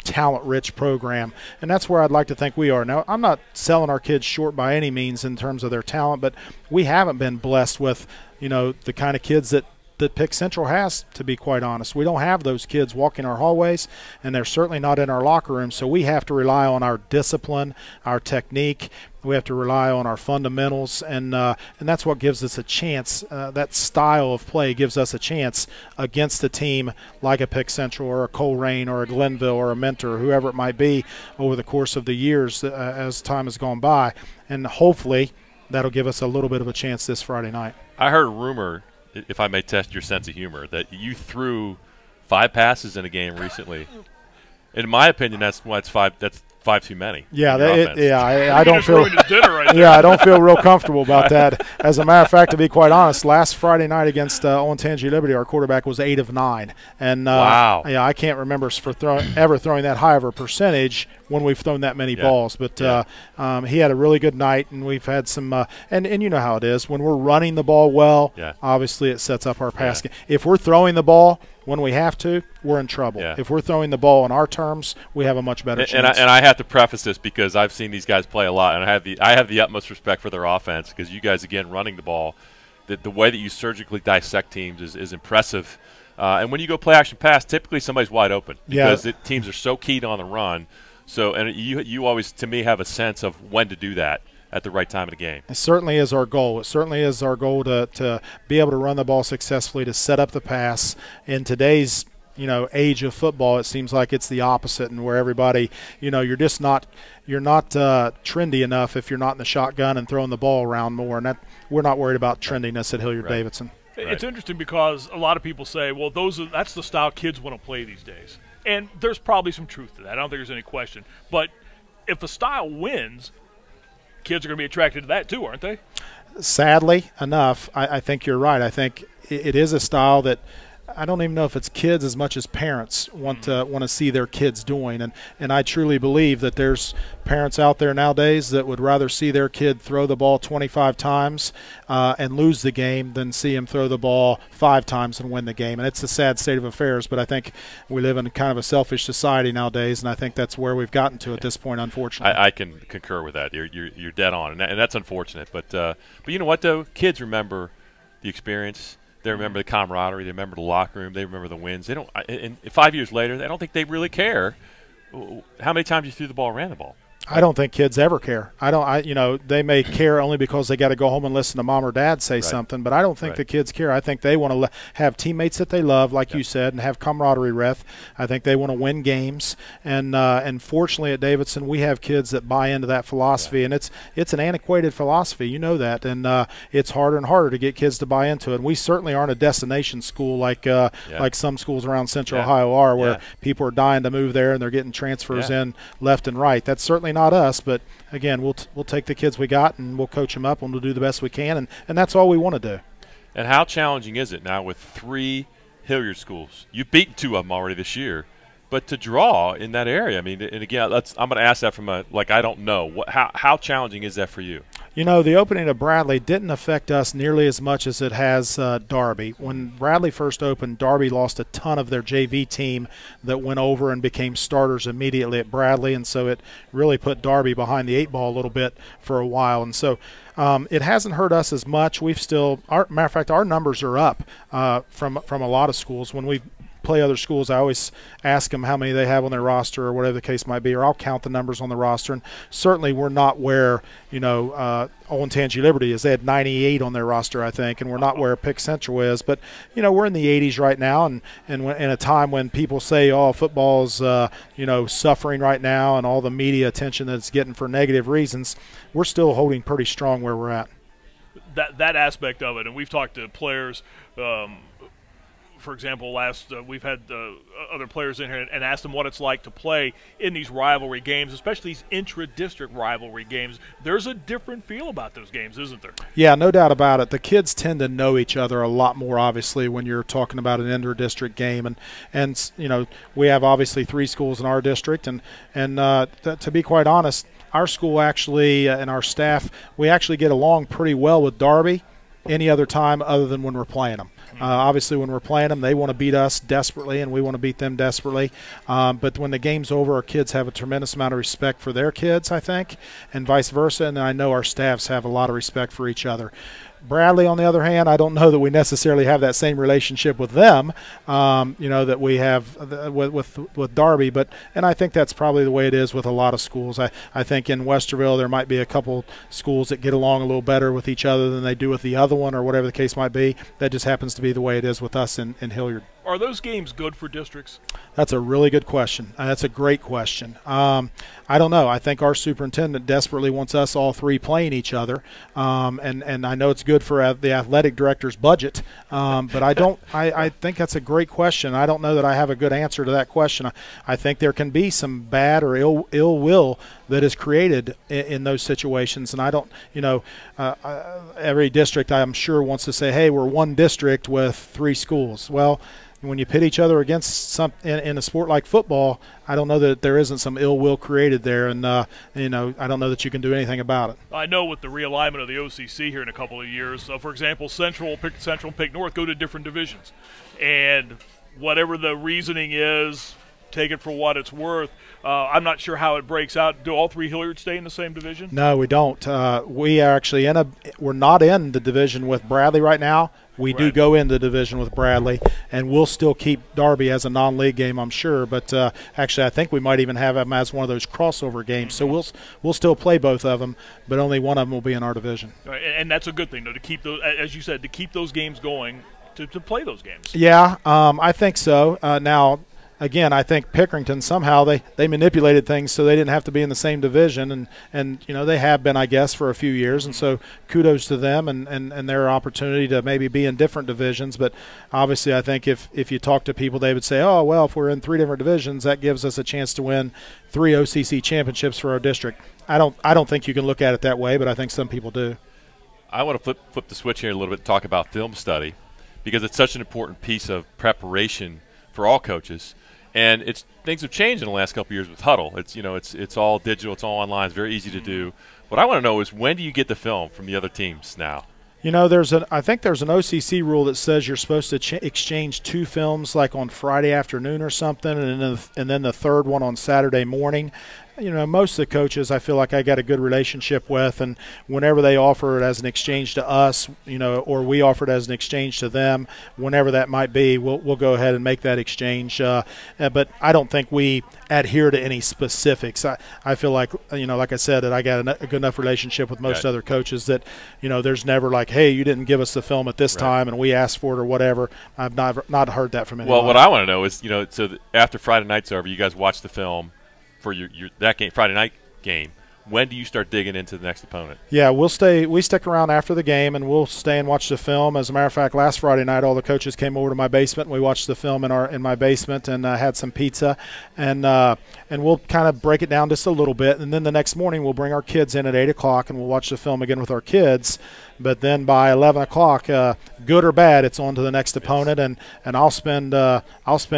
talent-rich program. And that's where I'd like to think we are. Now, I'm not selling our kids short by any means in terms of their talent, but we haven't been blessed with, the kind of kids that Pick Central has, to be quite honest. We don't have those kids walking our hallways, and they're certainly not in our locker room, so we have to rely on our discipline, our technique. We have to rely on our fundamentals, and that's what gives us a chance. That style of play gives us a chance against a team like a Pick Central or a Coleraine or a Glenville or a Mentor, or whoever it might be, over the course of the years as time has gone by. And hopefully that'll give us a little bit of a chance this Friday night. I heard a rumor if I may test your sense of humor, that you threw 5 passes in a game recently. In my opinion, that's 5 too many. Yeah, I don't feel. I don't feel real comfortable about that. As a matter of fact, to be quite honest, last Friday night against Olentangy Liberty, our quarterback was 8 of 9, and wow. Yeah, I can't remember ever throwing that high of a percentage when we've thrown that many balls. But he had a really good night, and we've had some. And you know how it is when we're running the ball well. Yeah. Obviously, it sets up our pass game. If we're throwing the ball when we have to, we're in trouble. Yeah. If we're throwing the ball on our terms, we have a much better chance. And I have to preface this because I've seen these guys play a lot, and I have the utmost respect for their offense because you guys, again, running the ball, the way that you surgically dissect teams is impressive. And when you go play action pass, typically somebody's wide open because teams are so keyed on the run. So, and you always, to me, have a sense of when to do that at the right time of the game. It certainly is our goal. It certainly is our goal to be able to run the ball successfully, to set up the pass. In today's age of football, it seems like it's the opposite, and where everybody, you're just not trendy enough if you're not in the shotgun and throwing the ball around more. And we're not worried about trendiness at Hilliard-Davidson. Right. It's interesting because a lot of people say, well, that's the style kids want to play these days. And there's probably some truth to that. I don't think there's any question. But if a style wins, kids are going to be attracted to that too, aren't they? Sadly enough, I think you're right. I think it is a style that I don't even know if it's kids as much as parents want to see their kids doing. And I truly believe that there's parents out there nowadays that would rather see their kid throw the ball 25 times and lose the game than see him throw the ball 5 times and win the game. And it's a sad state of affairs, but I think we live in kind of a selfish society nowadays, and I think that's where we've gotten to at this point, unfortunately. I can concur with that. You're dead on, and that's unfortunate. But you know what, though? Kids remember the experience. They remember the camaraderie. They remember the locker room. They remember the wins. They don't. And 5 years later, I don't think they really care how many times you threw the ball or ran the ball. I don't think kids ever care. They may care only because they got to go home and listen to mom or dad say something, but I don't think the kids care. I think they want to have teammates that they love, like you said, and have camaraderie with. I think they want to win games, and fortunately at Davidson we have kids that buy into that philosophy, and it's an antiquated philosophy, you know that, and it's harder and harder to get kids to buy into it. And we certainly aren't a destination school like some schools around Central Ohio are, where people are dying to move there and they're getting transfers in left and right. That's certainly not us, but again, we'll take the kids we got and we'll coach them up and we'll do the best we can, and that's all we want to do. And how challenging is it now with 3 Hilliard schools? You've beaten 2 of them already this year, but to draw in that area, I mean, and again, I'm going to ask that from I don't know. How challenging is that for you? The opening of Bradley didn't affect us nearly as much as it has Darby. When Bradley first opened, Darby lost a ton of their JV team that went over and became starters immediately at Bradley, and so it really put Darby behind the 8 ball a little bit for a while. And so it hasn't hurt us as much. Matter of fact, our numbers are up from a lot of schools. When we play other schools, I always ask them how many they have on their roster or whatever the case might be, or I'll count the numbers on the roster. And certainly we're not where Olentangy Liberty is. They had 98 on their roster, I think, and we're not where Pick Central is. But we're in the 80s right now, and in a time when people say, "Oh, football's suffering right now," and all the media attention that it's getting for negative reasons, we're still holding pretty strong where we're at. That aspect of it, and we've talked to players. For example, we've had other players in here and asked them what it's like to play in these rivalry games, especially these intra-district rivalry games. There's a different feel about those games, isn't there? Yeah, no doubt about it. The kids tend to know each other a lot more, obviously, when you're talking about an inter-district game. And we have obviously 3 schools in our district, and to be quite honest, our school actually and our staff, we actually get along pretty well with Darby any other time other than when we're playing them. Obviously, when we're playing them, they want to beat us desperately, and we want to beat them desperately. But when the game's over, our kids have a tremendous amount of respect for their kids, I think, and vice versa. And I know our staffs have a lot of respect for each other. Bradley, on the other hand, I don't know that we necessarily have that same relationship with them, that we have with Darby. And I think that's probably the way it is with a lot of schools. I think in Westerville there might be a couple schools that get along a little better with each other than they do with the other one, or whatever the case might be. That just happens to be the way it is with us in Hilliard. Are those games good for districts? That's a really good question. That's a great question. I don't know. I think our superintendent desperately wants us all three playing each other, and I know it's good for the athletic director's budget. But I don't. I think that's a great question. I don't know that I have a good answer to that question. I think there can be some bad or ill will that is created in those situations, and I don't. Every district, I'm sure, wants to say, "Hey, we're one district with 3 schools." Well, when you pit each other against some in a sport like football, I don't know that there isn't some ill will created there, and I don't know that you can do anything about it. I know with the realignment of the OCC here in a couple of years, for example, Central, Pick North go to different divisions, and whatever the reasoning is, take it for what it's worth. I'm not sure how it breaks out. Do all 3 Hilliards stay in the same division? No, we don't. We are actually we're not in the division with Bradley right now. We do go in the division with Bradley, and we'll still keep Darby as a non-league game, I'm sure. But actually, I think we might even have them as one of those crossover games. So we'll still play both of them, but only one of them will be in our division. Right, and that's a good thing, though, to keep those, as you said, to keep those games going, to play those games. Yeah, I think so. Now, again, I think Pickerington somehow they manipulated things so they didn't have to be in the same division, and they have been, I guess, for a few years, and so kudos to them and their opportunity to maybe be in different divisions. But obviously, I think if you talk to people, they would say, oh well, if we're in 3 different divisions, that gives us a chance to win 3 OCC championships for our district. I don't think you can look at it that way, but I think some people do. I want to flip the switch here a little bit and talk about film study, because it's such an important piece of preparation for all coaches. And things have changed in the last couple of years with Huddle. It's all digital, it's all online, it's very easy to do. What I want to know is, when do you get the film from the other teams now? I think there's an OCC rule that says you're supposed to exchange 2 films like on Friday afternoon or something, and then the third one on Saturday morning. Most of the coaches I feel like I got a good relationship with, and whenever they offer it as an exchange to us, or we offer it as an exchange to them, whenever that might be, we'll go ahead and make that exchange. But I don't think we adhere to any specifics. I feel like, like I said, that I got a good enough relationship with most other coaches that, there's never like, hey, you didn't give us the film at this time and we asked for it or whatever. I've not heard that from anyone. Well, what I want to know is, so after Friday night's over, you guys watch the film for that game, Friday night game. When do you start digging into the next opponent? Yeah, we stick around after the game, and we'll stay and watch the film. As a matter of fact, last Friday night, all the coaches came over to my basement, and we watched the film in my basement, and had some pizza, and we'll kind of break it down just a little bit, and then the next morning we'll bring our kids in at 8 o'clock, and we'll watch the film again with our kids. But then by 11 o'clock, good or bad, it's on to the next opponent, and I'll spend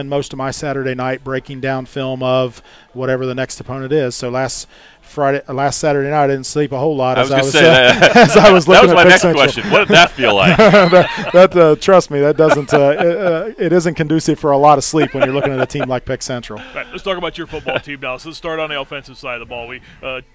most of my Saturday night breaking down film of whatever the next opponent is. So last Saturday night, I didn't sleep a whole lot as I was looking that was at my Pick next Central. question. What did that feel like? Trust me, that doesn't. It isn't conducive for a lot of sleep when you're looking at a team like Pick Central. Right, let's talk about your football team now. So let's start on the offensive side of the ball. We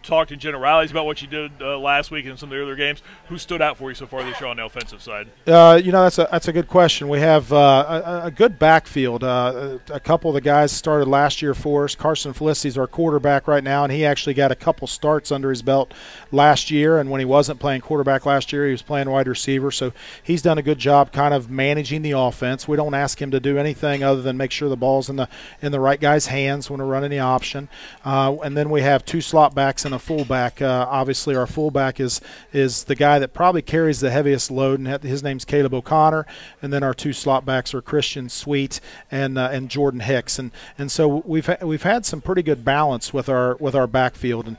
talked in generalities about what you did last week in some of the other games. Who stood out for you so far this year on the offensive side? That's a good question. We have a good backfield. A couple of the guys started last year for us. Carson Felicity's our quarterback right now, and he actually got a couple starts under his belt last year. And when he wasn't playing quarterback last year, he was playing wide receiver. So he's done a good job kind of managing the offense. We don't ask him to do anything other than make sure the ball's in the right guy's hands when we're running the option. And then we have 2 slot backs and a fullback. Obviously, our fullback is the guy that probably carries the heaviest load, and his name's Caleb O'Connor. And then our 2 slot backs are Christian Sweet and Jordan Hicks. And so we've had some pretty good balance with our backfield,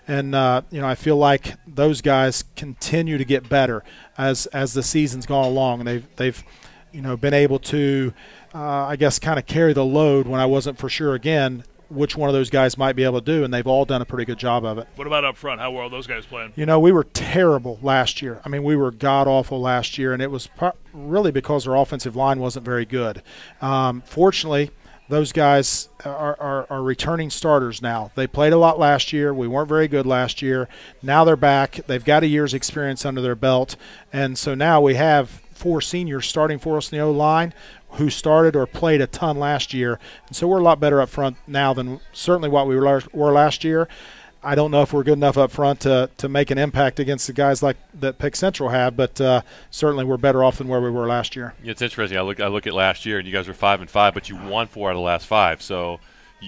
and I feel like those guys continue to get better as the season's gone along, and they've been able to I guess kind of carry the load when I wasn't for sure again which one of those guys might be able to do, and they've all done a pretty good job of it. What about up front? How well are those guys playing? We were terrible last year. I mean, we were god-awful last year, and it was really because our offensive line wasn't very good. Fortunately, those guys are returning starters now. They played a lot last year. We weren't very good last year. Now they're back. They've got a year's experience under their belt, and so now we have 4 seniors starting for us in the O-line who started or played a ton last year. And so we're a lot better up front now than certainly what we were last year. I don't know if we're good enough up front to make an impact against the guys like that Pick Central have, but certainly we're better off than where we were last year. It's interesting. I look at last year, and you guys were 5-5, but you won 4 out of the last 5. So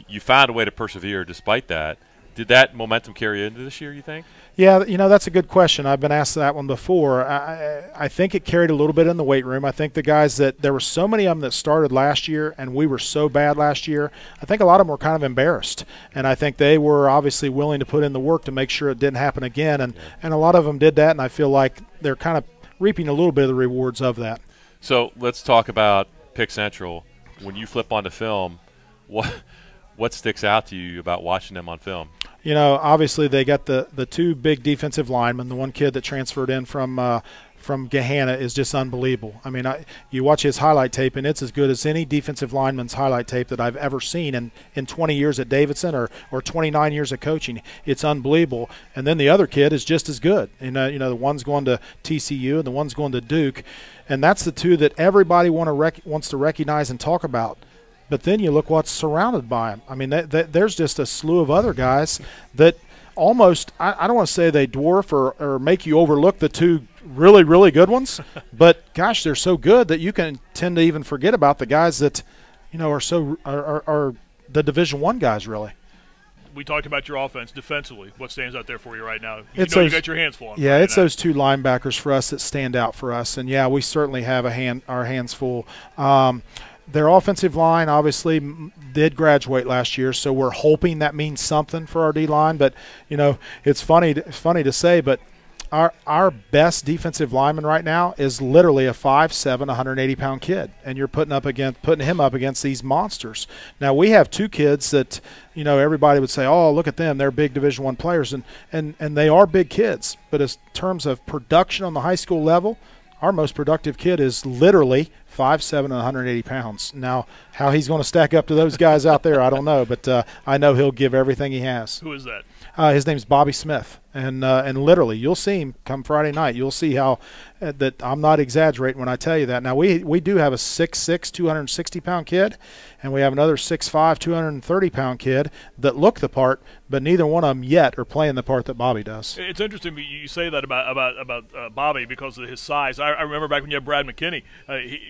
you found a way to persevere despite that. Did that momentum carry into this year, you think? Yeah, that's a good question. I've been asked that one before. I think it carried a little bit in the weight room. I think the guys there were so many of them that started last year, and we were so bad last year, I think a lot of them were kind of embarrassed. And I think they were obviously willing to put in the work to make sure it didn't happen again. And a lot of them did that, and I feel like they're kind of reaping a little bit of the rewards of that. So let's talk about Pick Central. When you flip onto film, what sticks out to you about watching them on film? Obviously they got the 2 big defensive linemen. The one kid that transferred in from Gahanna is just unbelievable. I mean, you watch his highlight tape, and it's as good as any defensive lineman's highlight tape that I've ever seen in 20 years at Davidson or 29 years of coaching. It's unbelievable. And then the other kid is just as good. The one's going to TCU and the one's going to Duke. And that's the 2 that everybody wants to recognize and talk about. But then you look what's surrounded by them. I mean, there's just a slew of other guys that almost, I don't want to say they dwarf or make you overlook the 2 really, really good ones. But, gosh, they're so good that you can tend to even forget about the guys that, are the Division I guys, really. We talked about your offense defensively. What stands out there for you right now? You got your hands full. Yeah, it's those 2 linebackers for us that stand out for us. And, yeah, we certainly have our hands full. Their offensive line obviously did graduate last year, so we're hoping that means something for our D-line. But, it's funny to say, but our best defensive lineman right now is literally a 5'7", 180-pound kid, and you're putting him up against these monsters. Now, we have 2 kids that, everybody would say, oh, look at them, they're big Division I players, and they are big kids. But in terms of production on the high school level, our most productive kid is literally 5'7" and 180 pounds. Now, how he's going to stack up to those guys out there, I don't know, but I know he'll give everything he has. Who is that? His name's Bobby Smith, and literally, you'll see him come Friday night. You'll see how that I'm not exaggerating when I tell you that. Now, we do have a 6'6", 260-pound kid, and we have another 6'5", 230-pound kid that look the part, but neither one of them yet are playing the part that Bobby does. It's interesting you say that about Bobby because of his size. I remember back when you had Brad McKinney,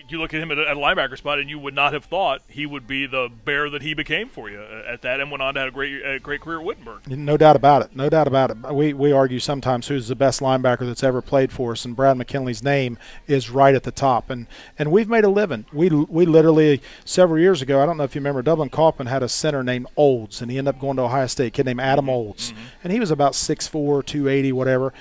you look at him at a linebacker spot, and you would not have thought he would be the bear that he became for you at that, and went on to have a great career at Wittenberg. No doubt about it. No doubt about it. We argue sometimes who's the best linebacker that's ever played for us, and Brad McKinley's name is right at the top. And we've made a living. We literally, several years ago, I don't know if you remember, Dublin Kaufman had a center named Olds, and he ended up going to Ohio State, a kid named Adam Olds. And he was about 6'4", 280, whatever.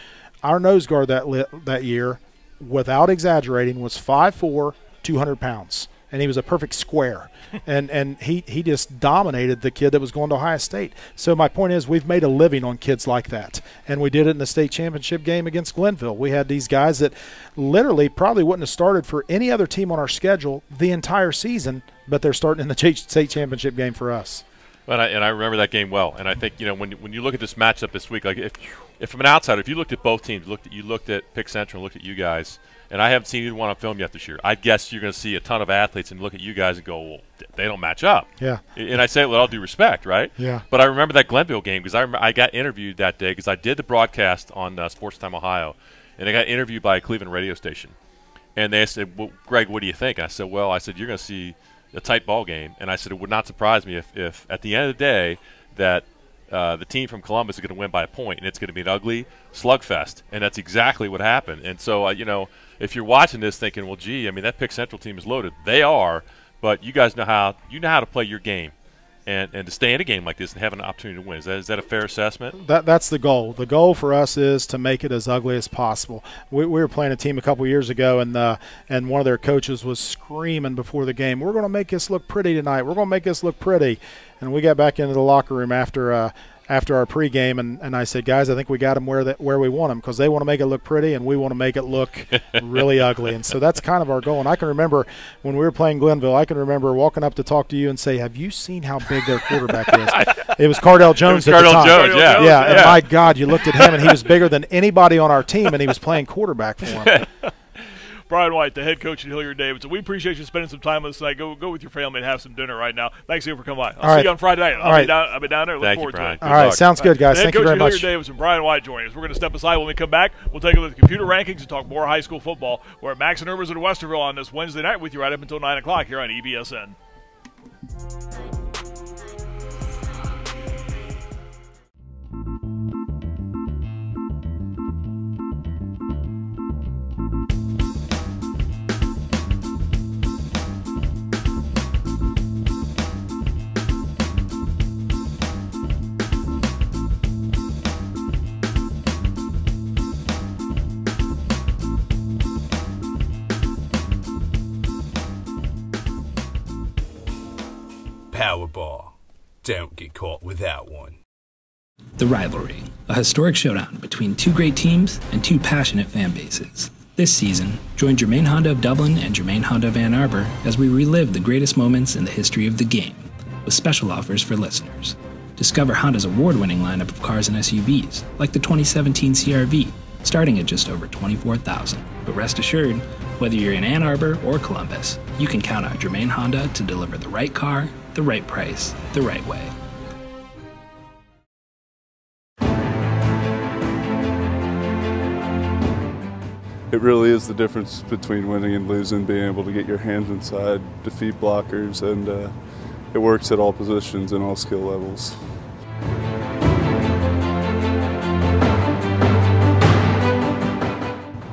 Our nose guard that year, without exaggerating, was 5'4", 200 pounds. And he was a perfect square. and he just dominated the kid that was going to Ohio State. So my point is we've made a living on kids like that. And we did it in the state championship game against Glenville. We had these guys that literally probably wouldn't have started for any other team on our schedule the entire season, but they're starting in the state championship game for us. And I remember that game well. And I think, when you look at this matchup this week, like if from an outsider, if you looked at both teams, you looked at Pick Central, looked at you guys, and I haven't seen either one on film yet this year, I guess you're going to see a ton of athletes and look at you guys and go, well, they don't match up. Yeah. And I say it with all due respect, right? Yeah. But I remember that Glenville game because I got interviewed that day because I did the broadcast on Sports Time Ohio, and I got interviewed by a Cleveland radio station. And they said, well, Greg, what do you think? And I said, you're going to see a tight ball game. And I said, it would not surprise me if at the end of the day that the team from Columbus is going to win by a point, and it's going to be an ugly slugfest. And that's exactly what happened. And so, if you're watching this thinking, well, gee, that Pick Central team is loaded. They are, but you guys know how to play your game. And to stay in a game like this and have an opportunity to win. Is that a fair assessment? That's the goal. The goal for us is to make it as ugly as possible. We were playing a team a couple years ago, and one of their coaches was screaming before the game, we're going to make this look pretty tonight. We're going to make this look pretty. And we got back into the locker room after our pregame, and I said, guys, I think we got them where we want them because they want to make it look pretty and we want to make it look really ugly. And so that's kind of our goal. And I can remember when we were playing Glenville, I can remember walking up to talk to you and say, have you seen how big their quarterback is? It was Cardell Jones at the time. Jones, yeah. And my God, you looked at him, and he was bigger than anybody on our team, and he was playing quarterback for him. Brian White, the head coach at Hilliard-Davidson. We appreciate you spending some time with us tonight. Go with your family and have some dinner right now. Thanks again for coming by. I'll see you on Friday night. I'll be down there. Look forward to it. All right, sounds good, guys. Thank you very much. Hilliard-Davidson, Brian White joining us. We're going to step aside when we come back. We'll take a look at the computer rankings and talk more high school football. We're at Max and Irma's in Westerville on this Wednesday night with you right up until 9 o'clock here on EBSN. Powerball. Don't get caught without one. The Rivalry, a historic showdown between two great teams and two passionate fan bases. This season, join Germain Honda of Dublin and Germain Honda of Ann Arbor as we relive the greatest moments in the history of the game, with special offers for listeners. Discover Honda's award-winning lineup of cars and SUVs, like the 2017 CR-V, starting at just over $24,000. But rest assured, whether you're in Ann Arbor or Columbus, you can count on Germain Honda to deliver the right car, the right price, the right way. It really is the difference between winning and losing, being able to get your hands inside, defeat blockers, and it works at all positions and all skill levels.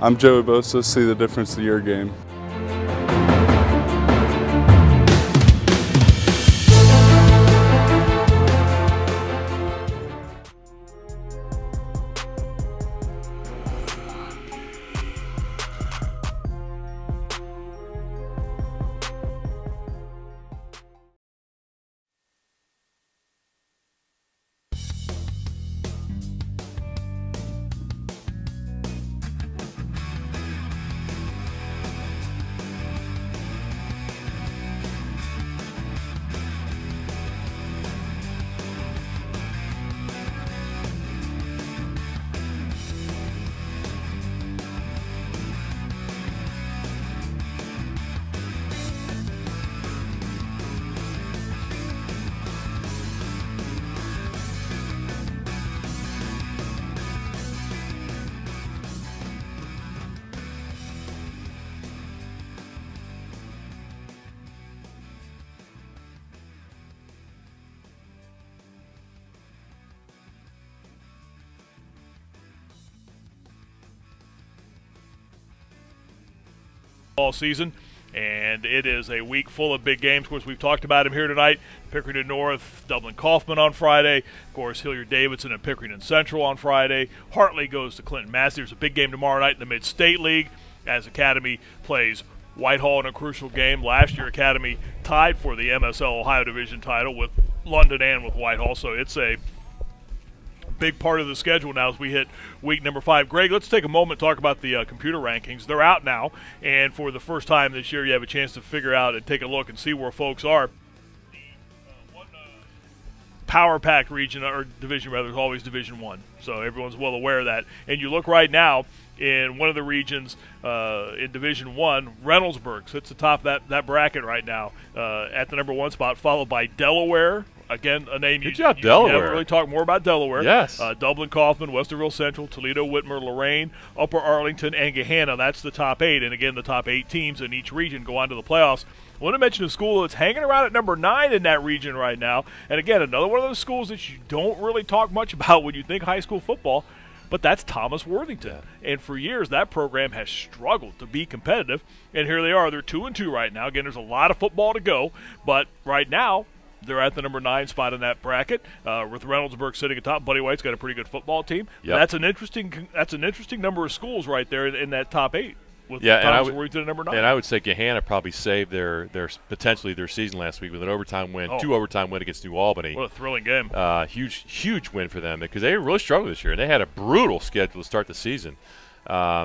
I'm Joey Bosa. See the difference to your game. All season, and it is a week full of big games. Of course, we've talked about them here tonight. Pickerington North, Dublin-Kaufman on Friday. Of course, Hilliard-Davidson and Pickerington Central on Friday. Hartley goes to Clinton-Massey. There's a big game tomorrow night in the Mid-State League as Academy plays Whitehall in a crucial game. Last year, Academy tied for the MSL Ohio Division title with London and with Whitehall, so it's a big part of the schedule now as we hit week number 5. Greg, let's take a moment to talk about the computer rankings. They're out now, and for the first time this year, you have a chance to figure out and take a look and see where folks are. The Power Pack region, or division rather, is always Division 1, so everyone's well aware of that. And you look right now in one of the regions in Division 1, Reynoldsburg sits atop that bracket right now at the number 1 spot, followed by Delaware. Again, a name you haven't really talked more about Delaware. Yes. Dublin-Kaufman, Westerville Central, Toledo, Whitmer, Lorain, Upper Arlington, and Gahanna. That's the top 8. And again, the top 8 teams in each region go on to the playoffs. I want to mention a school that's hanging around at number 9 in that region right now. And again, another one of those schools that you don't really talk much about when you think high school football, but that's Thomas Worthington. And for years, that program has struggled to be competitive. And here they are. They're 2-2 right now. Again, there's a lot of football to go. But right now, they're at the number 9 spot in that bracket, with Reynoldsburg sitting atop. Buddy White's got a pretty good football team. Yep. That's an interesting number of schools right there in that top 8. With Thomas Worthington at number 9. And I would say Gahanna probably saved their potentially their season last week with an overtime win, 2 overtime win against New Albany. What a thrilling game! Huge win for them because they really struggled this year. They had a brutal schedule to start the season.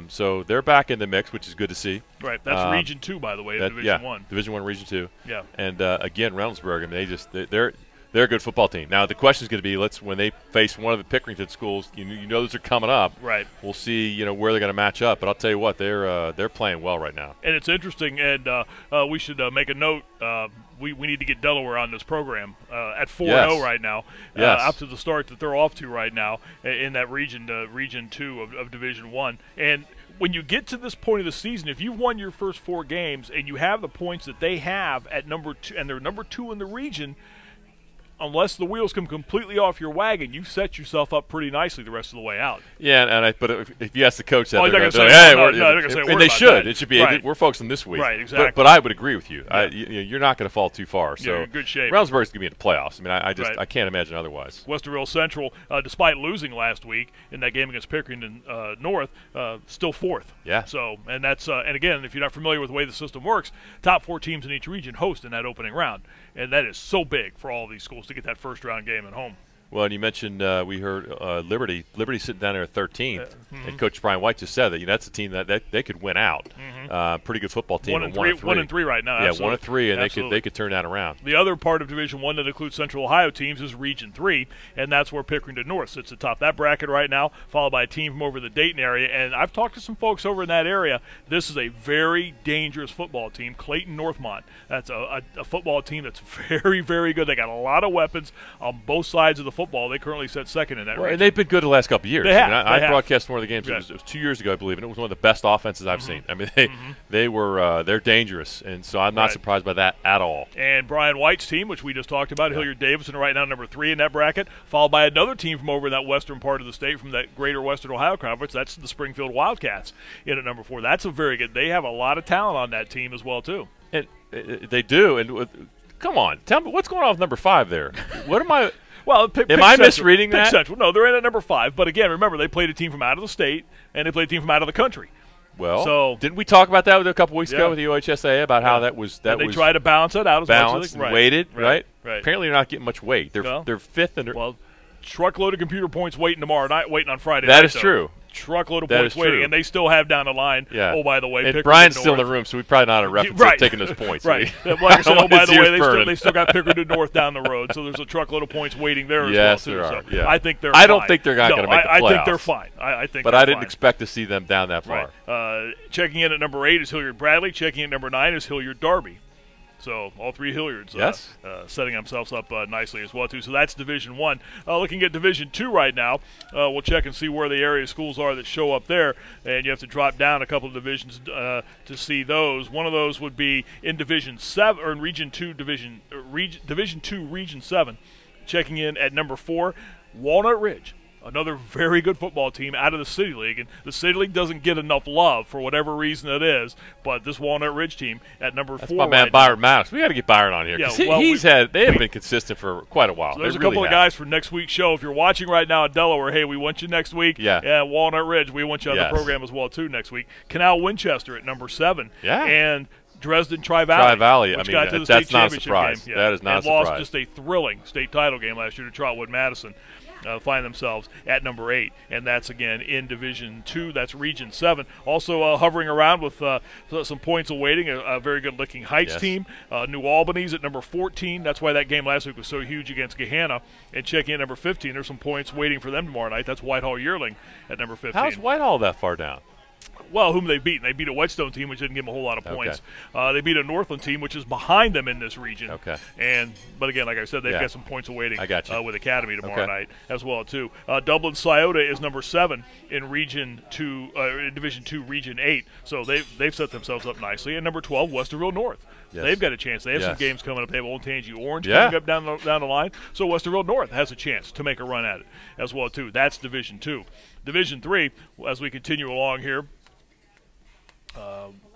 So they're back in the mix, which is good to see. Right, that's Region 2, by the way, Division 1. Division 1, Region 2. Yeah. And again, Reynoldsburg. I mean, they're a good football team. Now the question is going to be, when they face one of the Pickerington schools, you know those are coming up. Right. We'll see, where they're going to match up. But I'll tell you what, they're playing well right now. And it's interesting, and we should make a note. We need to get Delaware on this program at 4-0 right now, up to the start that they're off to right now in that region, Region 2 of Division 1. And when you get to this point of the season, if you've won your first 4 games and you have the points that they have at number 2, and they're number 2 in the region, unless the wheels come completely off your wagon, you've set yourself up pretty nicely the rest of the way out. Yeah, but if you ask the coach that, they're going to say, hey, and they should. That. It should be. Right. We're focusing this week. Right, exactly. But I would agree with you. Yeah. You're not going to fall too far. So you're in good shape. Brownsburg's going to be in the playoffs. I mean, I can't imagine otherwise. Westerville Central, despite losing last week in that game against Pickerington North, still 4th. Yeah. So, and that's and again, if you're not familiar with the way the system works, top 4 teams in each region host in that opening round, and that is so big for all of these schools to get that first round game at home. Well, and you mentioned we heard Liberty. Liberty sitting down there at 13th, and Coach Brian White just said that that's a team that they could win out. Pretty good football team. 1-3 right now. Yeah, absolutely. 1-3, and they could turn that around. The other part of Division 1 that includes Central Ohio teams is Region 3, and that's where Pickerington North sits atop that bracket right now, followed by a team from over the Dayton area. And I've talked to some folks over in that area. This is a very dangerous football team, Clayton Northmont. That's a football team that's very, very good. They got a lot of weapons on both sides of the football. They currently sit second in that region. And they've been good the last couple of years. They have. I broadcast one of the games. It was 2 years ago, I believe, and it was one of the best offenses I've seen. I mean, they're dangerous, and so I'm not surprised by that at all. And Brian White's team, which we just talked about, Hilliard Davidson, right now number 3 in that bracket, followed by another team from over in that western part of the state, from that greater Western Ohio Conference. That's the Springfield Wildcats in at number 4. That's a very good. They have a lot of talent on that team as well, too. And they do. And come on, tell me what's going on with number 5 there. What am I? Well, am I misreading that? Central. No, they're in at number 5. But again, remember, they played a team from out of the state, and they played a team from out of the country. Well, so didn't we talk about that a couple weeks ago with the OHSAA about how that was they try to balance it out as much as they can. Weighted, right? Apparently, they're not getting much weight. They're 5th in. Well, truckload of computer points waiting tomorrow night, waiting on Friday. That is true. Truckload of points waiting, and they still have down the line. Yeah. Oh, by the way, and Brian's still in the room, so we probably not a reference taking those points. Right. Like I said, oh, by the way, they still got Pickerington North down the road, so there's a truckload of points waiting there as well, too. There are. So I think they're. I don't think they're not going to make the playoffs. I think they're fine. I think. But I didn't expect to see them down that far. Right. Checking in at number 8 is Hilliard Bradley. Checking in at number 9 is Hilliard Darby. So all 3 Hilliards setting themselves up nicely as well, too. So that's Division 1. Looking at Division 2 right now, we'll check and see where the area schools are that show up there. And you have to drop down a couple of divisions to see those. One of those would be in Division 7, or in Region 2, Division 2, Region 7. Checking in at number 4, Walnut Ridge. Another very good football team out of the City League. And the City League doesn't get enough love for whatever reason it is. But this Walnut Ridge team at number 4 my man Byron Maddox. We got to get Byron on here. Yeah, they have been consistent for quite a while. So there's a couple of guys for next week's show. If you're watching right now at Delaware, hey, we want you next week. Yeah, Walnut Ridge, we want you on the program as well, too, next week. Canal Winchester at number 7. Yeah. And Dresden Tri-Valley. Which got to the that's state not a championship surprise. game. That is not a surprise. surprise. Lost just a thrilling state title game last year to Trotwood Madison. Find themselves at number 8, and that's again in Division 2. That's Region 7. Also hovering around with some points awaiting a very good Licking Heights team. New Albany's at number 14. That's why that game last week was so huge against Gahanna. And checking in at number 15, there's some points waiting for them tomorrow night. That's Whitehall Yearling at number 15. How's Whitehall that far down? Well, whom they beat? They beat a Whetstone team, which didn't give them a whole lot of points. They beat a Northland team, which is behind them in this region. But again, like I said, they've got some points awaiting with Academy tomorrow night as well, too. Dublin Scioto is number 7 in Region 2, in Division 2, Region 8. So they've set themselves up nicely. And number 12, Westerville North. They've got a chance. They have some games coming up. They have Old Tangy Orange coming up down the line. So Westerville North has a chance to make a run at it as well, too. That's Division 2. Division 3, as we continue along here,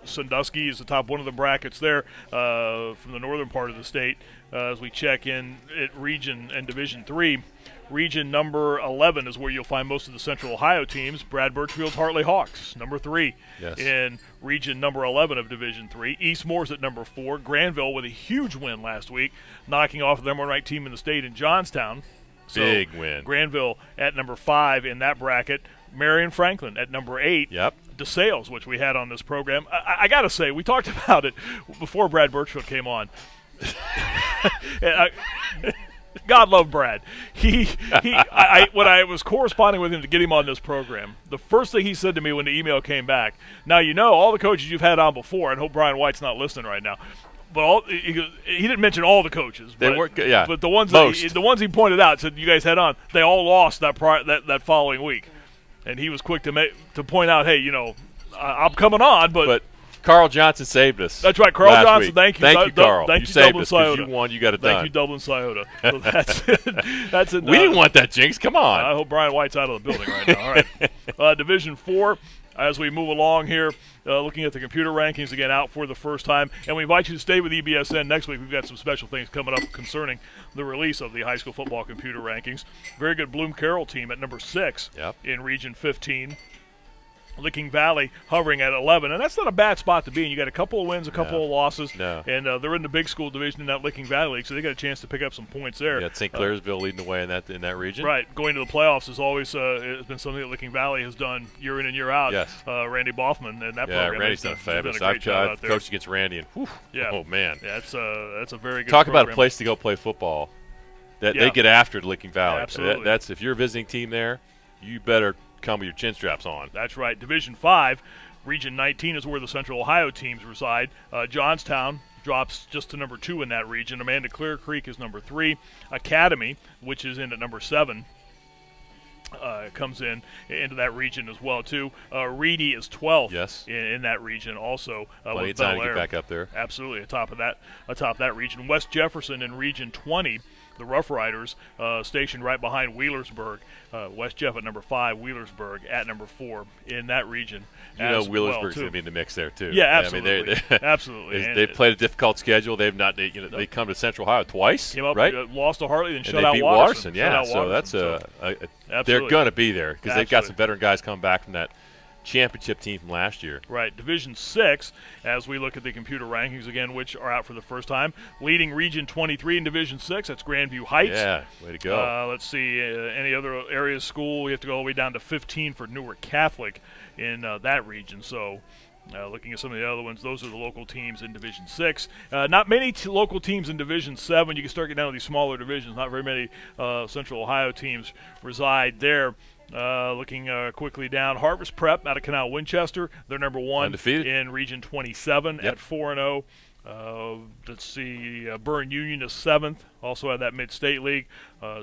Sandusky is the top one of the brackets there from the northern part of the state. As we check in at Region and Division 3, Region number 11 is where you'll find most of the Central Ohio teams. Brad Birchfield's Hartley Hawks, number 3 in Region number 11 of Division 3. Eastmore's at number 4. Granville with a huge win last week, knocking off the number 1 ranked team in the state in Johnstown. So big win. Granville at number 5 in that bracket. Marion Franklin at number 8. DeSales, which we had on this program. I got to say, we talked about it before Brad Birchfield came on. God love Brad. When I was corresponding with him to get him on this program, the first thing he said to me when the email came back, now all the coaches you've had on before, and I hope Brian White's not listening right now, but he didn't mention all the coaches. They weren't, yeah. But the ones he pointed out, said you guys had on, they all lost that following week. And he was quick to point out, hey, I'm coming on, but Carl Johnson saved us. That's right, Carl Johnson. Week. Thank you, Carl. Thank you you, saved Dublin us because Scioto. you won. You got it done. Thank you, Dublin Scioto. So that's it. We didn't want that jinx. Come on. I hope Brian White's out of the building right now. All right, Division 4. As we move along here, looking at the computer rankings again, out for the first time. And we invite you to stay with EBSN next week. We've got some special things coming up concerning the release of the high school football computer rankings. Very good Bloom Carroll team at number 6 in Region 15. Licking Valley hovering at 11, and that's not a bad spot to be in. You got a couple of wins, a couple of losses, and they're in the big school division in that Licking Valley League, so they got a chance to pick up some points there. Yeah, St. Clairsville leading the way in that region. Right, going to the playoffs is always has been something that Licking Valley has done year in and year out. Yes, Randy Boffman and that program. Yeah, Randy's done fabulous. I've coached against Randy, and oh man, yeah, that's a very good. Talk program. about a place to go play football. They get after Licking Valley. Yeah, absolutely. That's if you're a visiting team there, you better come with your chin straps on. That's right. Division 5, Region 19 is where the Central Ohio teams reside. Johnstown drops just to number 2 in that region. Amanda Clear Creek is number 3. Academy, which is in at number 7, comes into that region as well too. Reedy is 12th in that region also. Plenty of time to get back up there. Absolutely, atop that region. West Jefferson in Region 20. The Rough Riders stationed right behind Wheelersburg. West Jeff at number 5, Wheelersburg at number 4 in that region. Wheelersburg's going to be in the mix there too. Yeah, absolutely. I mean, absolutely. They've played a difficult schedule. They've not. They come to Central Ohio twice, right? Lost to Hartley, then shut they out beat Watterson. Yeah, so that's they're going to be there because they've got some veteran guys coming back from that championship team from last year. Right. Division 6, as we look at the computer rankings again, which are out for the first time. Leading Region 23 in Division 6, that's Grandview Heights. Yeah, way to go. Let's see, any other area of school, we have to go all the way down to 15 for Newark Catholic in that region. So looking at some of the other ones, those are the local teams in Division 6. Not many local teams in Division 7. You can start getting down to these smaller divisions. Not very many Central Ohio teams reside there. Looking quickly down, Harvest Prep out of Canal Winchester. They're number 1 undefeated in Region 27 at 4-0. Let's see, Burn Union is 7th, also at that Mid-State League.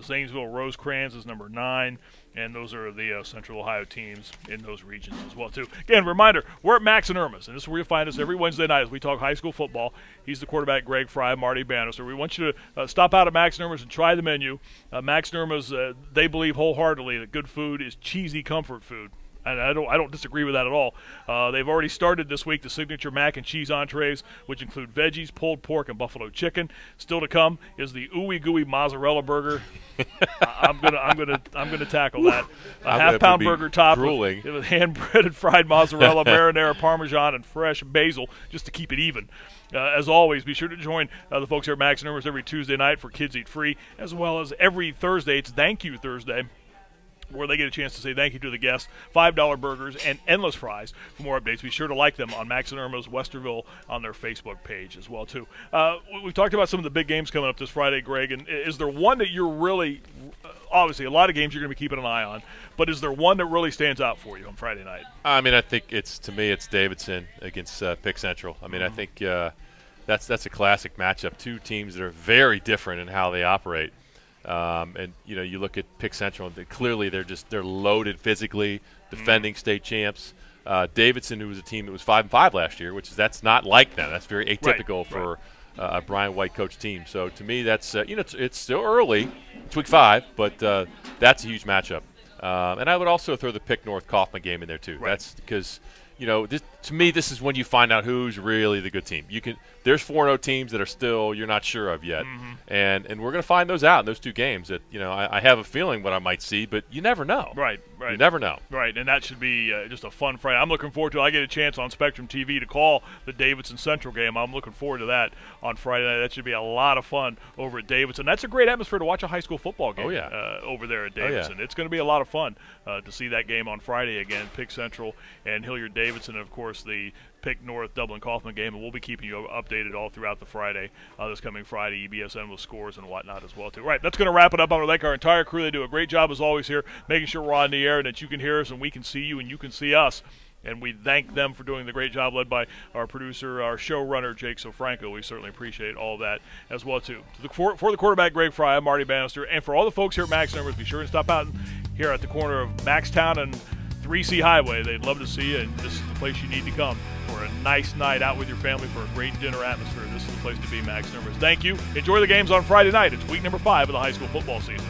Zanesville Rosecrans is number 9, and those are the Central Ohio teams in those regions as well, too. Again, reminder, we're at Max and Irma's, and this is where you find us every Wednesday night as we talk high school football. He's the quarterback, Greg Frey, Marty Bannister. We want you to stop out at Max and Irma's and try the menu. Max and Irma's, they believe wholeheartedly that good food is cheesy comfort food. And I don't disagree with that at all. They've already started this week the signature mac and cheese entrees, which include veggies, pulled pork, and buffalo chicken. Still to come is the ooey gooey mozzarella burger. I'm gonna tackle that. A half-pound burger topped with hand-breaded fried mozzarella, marinara, parmesan, and fresh basil, just to keep it even. As always, be sure to join the folks here at Max and Irma's every Tuesday night for Kids Eat Free, as well as every Thursday. It's Thank You Thursday, where they get a chance to say thank you to the guests. $5 burgers and endless fries. For more updates, be sure to like them on Max and Irma's Westerville on their Facebook page as well, too. We've talked about some of the big games coming up this Friday, Greg, and is there one that you're really obviously a lot of games you're going to be keeping an eye on, but is there one that really stands out for you on Friday night? I mean, I think it's Davidson against Pick Central. I mean, I think that's a classic matchup. Two teams that are very different in how they operate. And you look at Pick Central, and clearly they're loaded physically, defending state champs. Davidson, who was a team that was 5-5 last year, that's not like them. That's very atypical for a Brian White coach team. So to me, that's it's still early. It's week 5, but that's a huge matchup. And I would also throw the Pick North Kaufman game in there too. Right. That's because to me, this is when you find out who's really the good team. There's 4-0 teams that are still you're not sure of yet, and we're going to find those out in those two games. That I have a feeling what I might see, but you never know. Right. You never know. Right, and that should be just a fun Friday. I'm looking forward to it. I get a chance on Spectrum TV to call the Davidson Central game. I'm looking forward to that on Friday night. That should be a lot of fun over at Davidson. That's a great atmosphere to watch a high school football game over there at Davidson. Oh, yeah. It's going to be a lot of fun to see that game on Friday again, Pick Central and Hilliard Davidson. And, of course, course, the Pick North Dublin Kaufman game, and we'll be keeping you updated all throughout the Friday, this coming Friday, EBSN with scores and whatnot as well, too. Right, that's going to wrap it up. I want to thank our entire crew. They do a great job, as always, here, making sure we're on the air and that you can hear us and we can see you and you can see us. And we thank them for doing the great job, led by our producer, our showrunner, Jake Sofranco. We certainly appreciate all that as well, too. For the quarterback, Greg Frey, I'm Marty Bannister. And for all the folks here at Max Numbers, be sure and stop out here at the corner of Maxtown and 3C Highway. They'd love to see you, and this is the place you need to come for a nice night out with your family for a great dinner atmosphere. This is the place to be, Max Numbers. Thank you. Enjoy the games on Friday night. It's week number 5 of the high school football season.